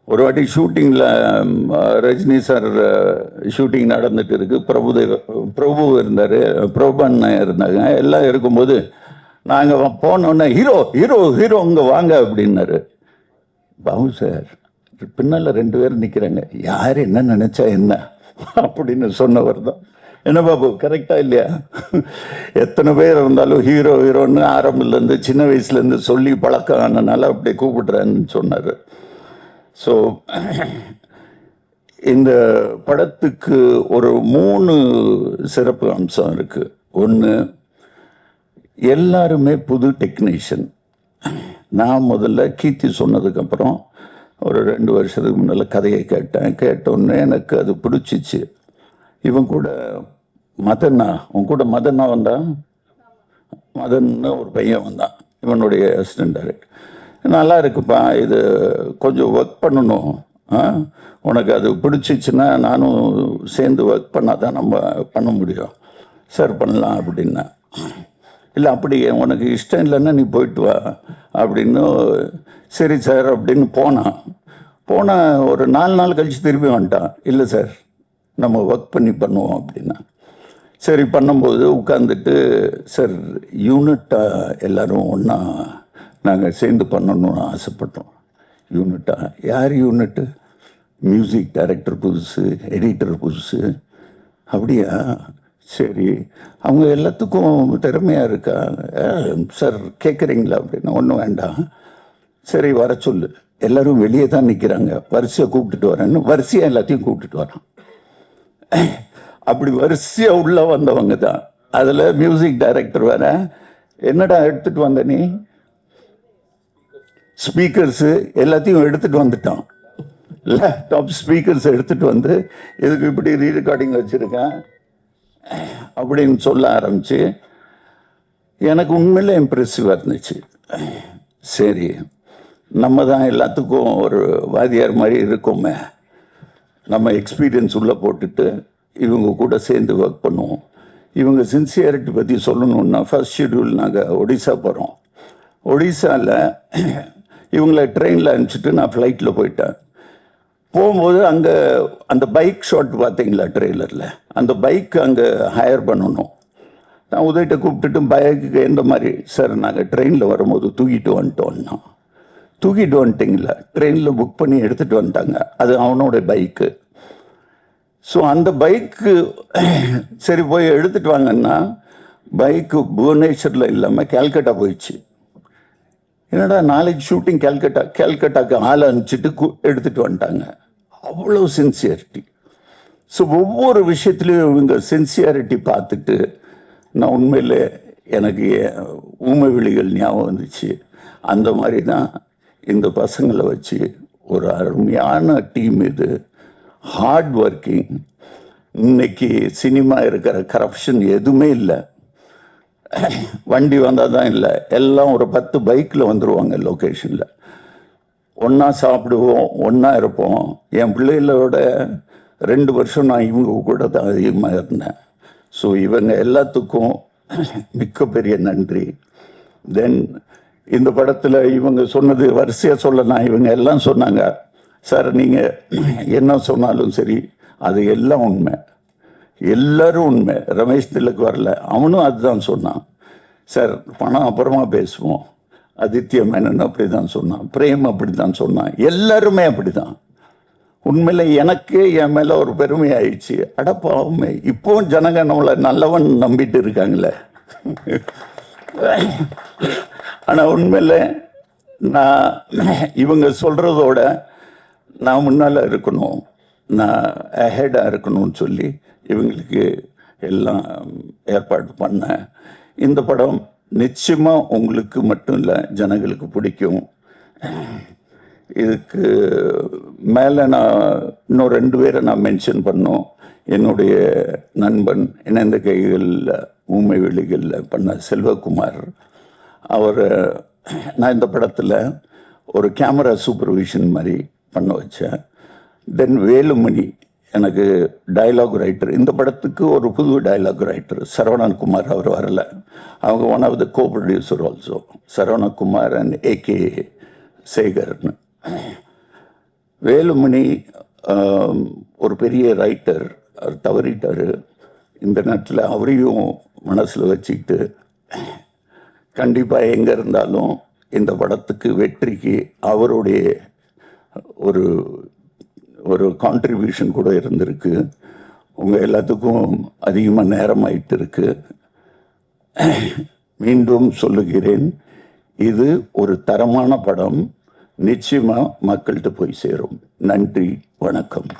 ஒரு வாட்டி ஷூட்டிங்கில் ரஜினி சார் ஷூட்டிங் நடந்துட்டு இருக்கு, பிரபு இருந்தார், பிரபுண்ணா இருந்தாங்க, எல்லாம் இருக்கும்போது நாங்கள் போனோன்னே ஹீரோ ஹீரோ ஹீரோ இங்கே வாங்க அப்படின்னாரு. பாபு சார் பின்னால் 2 பேர் நிற்கிறாங்க, யார் என்ன நினச்சா என்ன அப்படின்னு சொன்னவர் தான். என்ன பாபு கரெக்டாக இல்லையா? எத்தனை பேர் இருந்தாலும் ஹீரோ ஹீரோன்னு ஆரம்பத்துலேருந்து சின்ன வயசுலேருந்து சொல்லி பழக்கம் ஆனனால அப்படி கூப்பிடுறேன்னு சொன்னார். ஸோ இந்த படத்துக்கு ஒரு 3 சிறப்பு அம்சம் இருக்குது. ஒன்று, எல்லாருமே புது டெக்னீஷியன். நான் முதல்ல கீர்த்தி சொன்னதுக்கப்புறம் ஒரு 2 வருஷத்துக்கு முன்னால் கதையை கேட்டோன்னே எனக்கு அது பிடிச்சிச்சு. இவன் கூட மதன்னா வந்தான், மதன்னு ஒரு பையன் வந்தான், இவனுடைய அசிஸ்டன்ட் டைரக்டர். நல்லா இருக்குப்பா, இது கொஞ்சம் ஒர்க் பண்ணணும், உனக்கு அது பிடிச்சிச்சுன்னா நானும் சேர்ந்து ஒர்க் பண்ணால் தான் நம்ம பண்ண முடியும் சார், பண்ணலாம் அப்படின்னா. இல்லை அப்படி உனக்கு இஷ்டம் இல்லைன்னா நீ போயிட்டு வா அப்படின்னு. சரி சார் அப்படின்னு போனால் ஒரு 4 நாள் கழித்து திரும்பி வந்துட்டான். இல்லை சார் நம்ம ஒர்க் பண்ணி பண்ணுவோம் அப்படின்னா. சரி பண்ணும்போது உட்காந்துட்டு, சார் யூனிட்டாக எல்லோரும் ஒன்றா நாங்கள் சேர்ந்து பண்ணணும்னு ஆசைப்பட்டோம். யூனிட்டாக யார் யூனிட்டு? மியூசிக் டைரக்டர் புதுசு, எடிட்டர் புதுசு. அப்படியா? சரி, அவங்க எல்லாத்துக்கும் திறமையாக இருக்கா சார் கேட்குறீங்களா அப்படின்னா. ஒன்றும் வேண்டாம், சரி வர சொல்லு, எல்லோரும் வெளியே தான் நிற்கிறாங்க, வரிசையாக கூப்பிட்டுட்டு வரேன்னு வரிசையாக எல்லாத்தையும் கூப்பிட்டுட்டு வரான். அப்படி வரிசையாக உள்ளே வந்தவங்க தான். அதில் மியூசிக் டைரக்டர் வேற, என்னடா எடுத்துகிட்டு வந்த நீ? ஸ்பீக்கர்ஸு எல்லாத்தையும் எடுத்துகிட்டு வந்துட்டான். லேப்டாப் ஸ்பீக்கர்ஸ் எடுத்துகிட்டு வந்து இதுக்கு இப்படி ரீரெக்கார்டிங் வச்சுருக்கேன் அப்படின்னு சொல்ல ஆரம்பிச்சு எனக்கு உண்மையிலே இம்ப்ரெசிவாக இருந்துச்சு. சரி, நம்ம தான் எல்லாத்துக்கும் ஒரு வாத்தியார் மாதிரி இருக்கோமே, நம்ம எக்ஸ்பீரியன்ஸ் உள்ளே போட்டுட்டு இவங்க கூட சேர்ந்து ஒர்க் பண்ணுவோம். இவங்க சின்சியாரிட்டி பற்றி சொல்லணுன்னா ஃபர்ஸ்ட் ஷெட்யூல் நாங்கள் ஒடிசா போகிறோம். ஒடிசாவில் இவங்கள ட்ரெயினில் அனுப்பிச்சிட்டு நான் ஃப்ளைட்டில் போயிட்டேன். போகும்போது அங்கே அந்த பைக் ஷாட் பார்த்தீங்களா ட்ரெய்லரில், அந்த பைக் அங்கே ஹையர் பண்ணணும். நான் உதயிட்ட கூப்பிட்டுட்டு பைக்கு எந்த மாதிரி, சார் நாங்கள் ட்ரெயினில் வரும்போது தூக்கிட்டு வந்துட்டோம்னா. தூக்கிட்டு வந்துட்டிங்களா? ட்ரெயினில் புக் பண்ணி எடுத்துகிட்டு வந்துட்டாங்க, அது அவனோட பைக்கு. ஸோ அந்த பைக்கு சரி போய் எடுத்துகிட்டு வாங்கன்னா பைக்கு புவனேஸ்வரில் இல்லாமல் கேல்கட்டா போயிடுச்சு. என்னடா நாளைக்கு ஷூட்டிங் கேல்கட்டாக்கு ஆளை அனுப்பிச்சிட்டு எடுத்துகிட்டு வந்துட்டாங்க. அவ்வளோ சின்சியாரிட்டி. ஸோ ஒவ்வொரு விஷயத்துலையும் இவங்க சின்சியாரிட்டி பார்த்துட்டு நான் உண்மையில் எனக்கு ஊமை விழிகள் ஞாபகம் வந்துச்சு. அந்த மாதிரி தான் இந்த பசங்களை வச்சு ஒரு அருமையான டீம் இது. Hard working. இன்னைக்கு சினிமா இருக்கிற கரப்ஷன் எதுவுமே இல்லை. வண்டி வந்தால் தான் இல்லை, எல்லாம் ஒரு 10 பைக்கில் வந்துடுவாங்க லொக்கேஷனில். ஒன்றா சாப்பிடுவோம், ஒன்றா இருப்போம். என் பிள்ளைகளோட 2 வருஷம் நான் இவங்க கூட தான் அதிகமாக இருந்தேன். ஸோ இவங்க எல்லாத்துக்கும் மிகப்பெரிய நன்றி. தென் இந்த படத்தில் இவங்க சொன்னது வரிசையாக சொல்லலாம். இவங்க எல்லாம் சொன்னாங்க, சார் நீங்கள் என்ன சொன்னாலும் சரி அது எல்லாம் உண்மை, எல்லாரும் உண்மை. ரமேஷ் திலக் வரல, அவனும் அதுதான் சொன்னான். சார் பணம் அப்புறமா பேசுவோம். ஆதித்ய மேனன் அப்படி தான் சொன்னான், பிரேம் அப்படி தான் சொன்னான், எல்லாருமே அப்படி தான். உண்மையில் எனக்கே என் மேலே ஒரு பெருமை ஆயிடுச்சு. அடப்பாவுமே இப்போவும் ஜனங்க நம்மளை நல்லவன் நம்பிட்டு இருக்காங்களே. ஆனால் உண்மையில் நான் இவங்க சொல்கிறதோட நான் முன்னால் இருக்கணும், நான் அஹெடாக இருக்கணும்னு சொல்லி இவங்களுக்கு எல்லாம் ஏற்பாடு பண்ணேன். இந்த படம் நிச்சயமாக உங்களுக்கு மட்டும் இல்லை ஜனங்களுக்கு பிடிக்கும். இதுக்கு மேலே நான் இன்னும் 2 பேரை நான் மென்ஷன் பண்ணோம். என்னுடைய நண்பன் இணைந்த கைகளில் ஊமை வெளிகளில் பண்ண செல்வகுமார், அவர் நான் இந்த படத்தில் ஒரு கேமரா சூப்பர்விஷன் மாதிரி பண்ண வச்சேன். தென் வேலுமணி எனக்கு டைலாக் ரைட்டர். இந்த படத்துக்கு ஒரு புது டைலாக் ரைட்டர் சரவணன் குமார், அவர் வரல. அவங்க one of the co producer also, Saravanakumar and AK சேகர்னு. வேலுமணி ஒரு பெரிய ரைட்டர், அவர் தவறிட்டார். இந்த நேரத்தில் அவரையும் மனசில் வச்சுக்கிட்டு கண்டிப்பாக எங்கே இருந்தாலும் இந்த படத்துக்கு வெற்றிக்கு அவருடைய ஒரு ஒரு கான்ட்ரிபியூஷன் கூட இருந்திருக்கு. உங்கள் எல்லாத்துக்கும் அதிகமாக நேரம் ஆயிட்டு இருக்கு. மீண்டும் சொல்லுகிறேன், இது ஒரு தரமான படம், நிச்சயமாக மக்கள்கிட்ட போய் சேரும். நன்றி, வணக்கம்.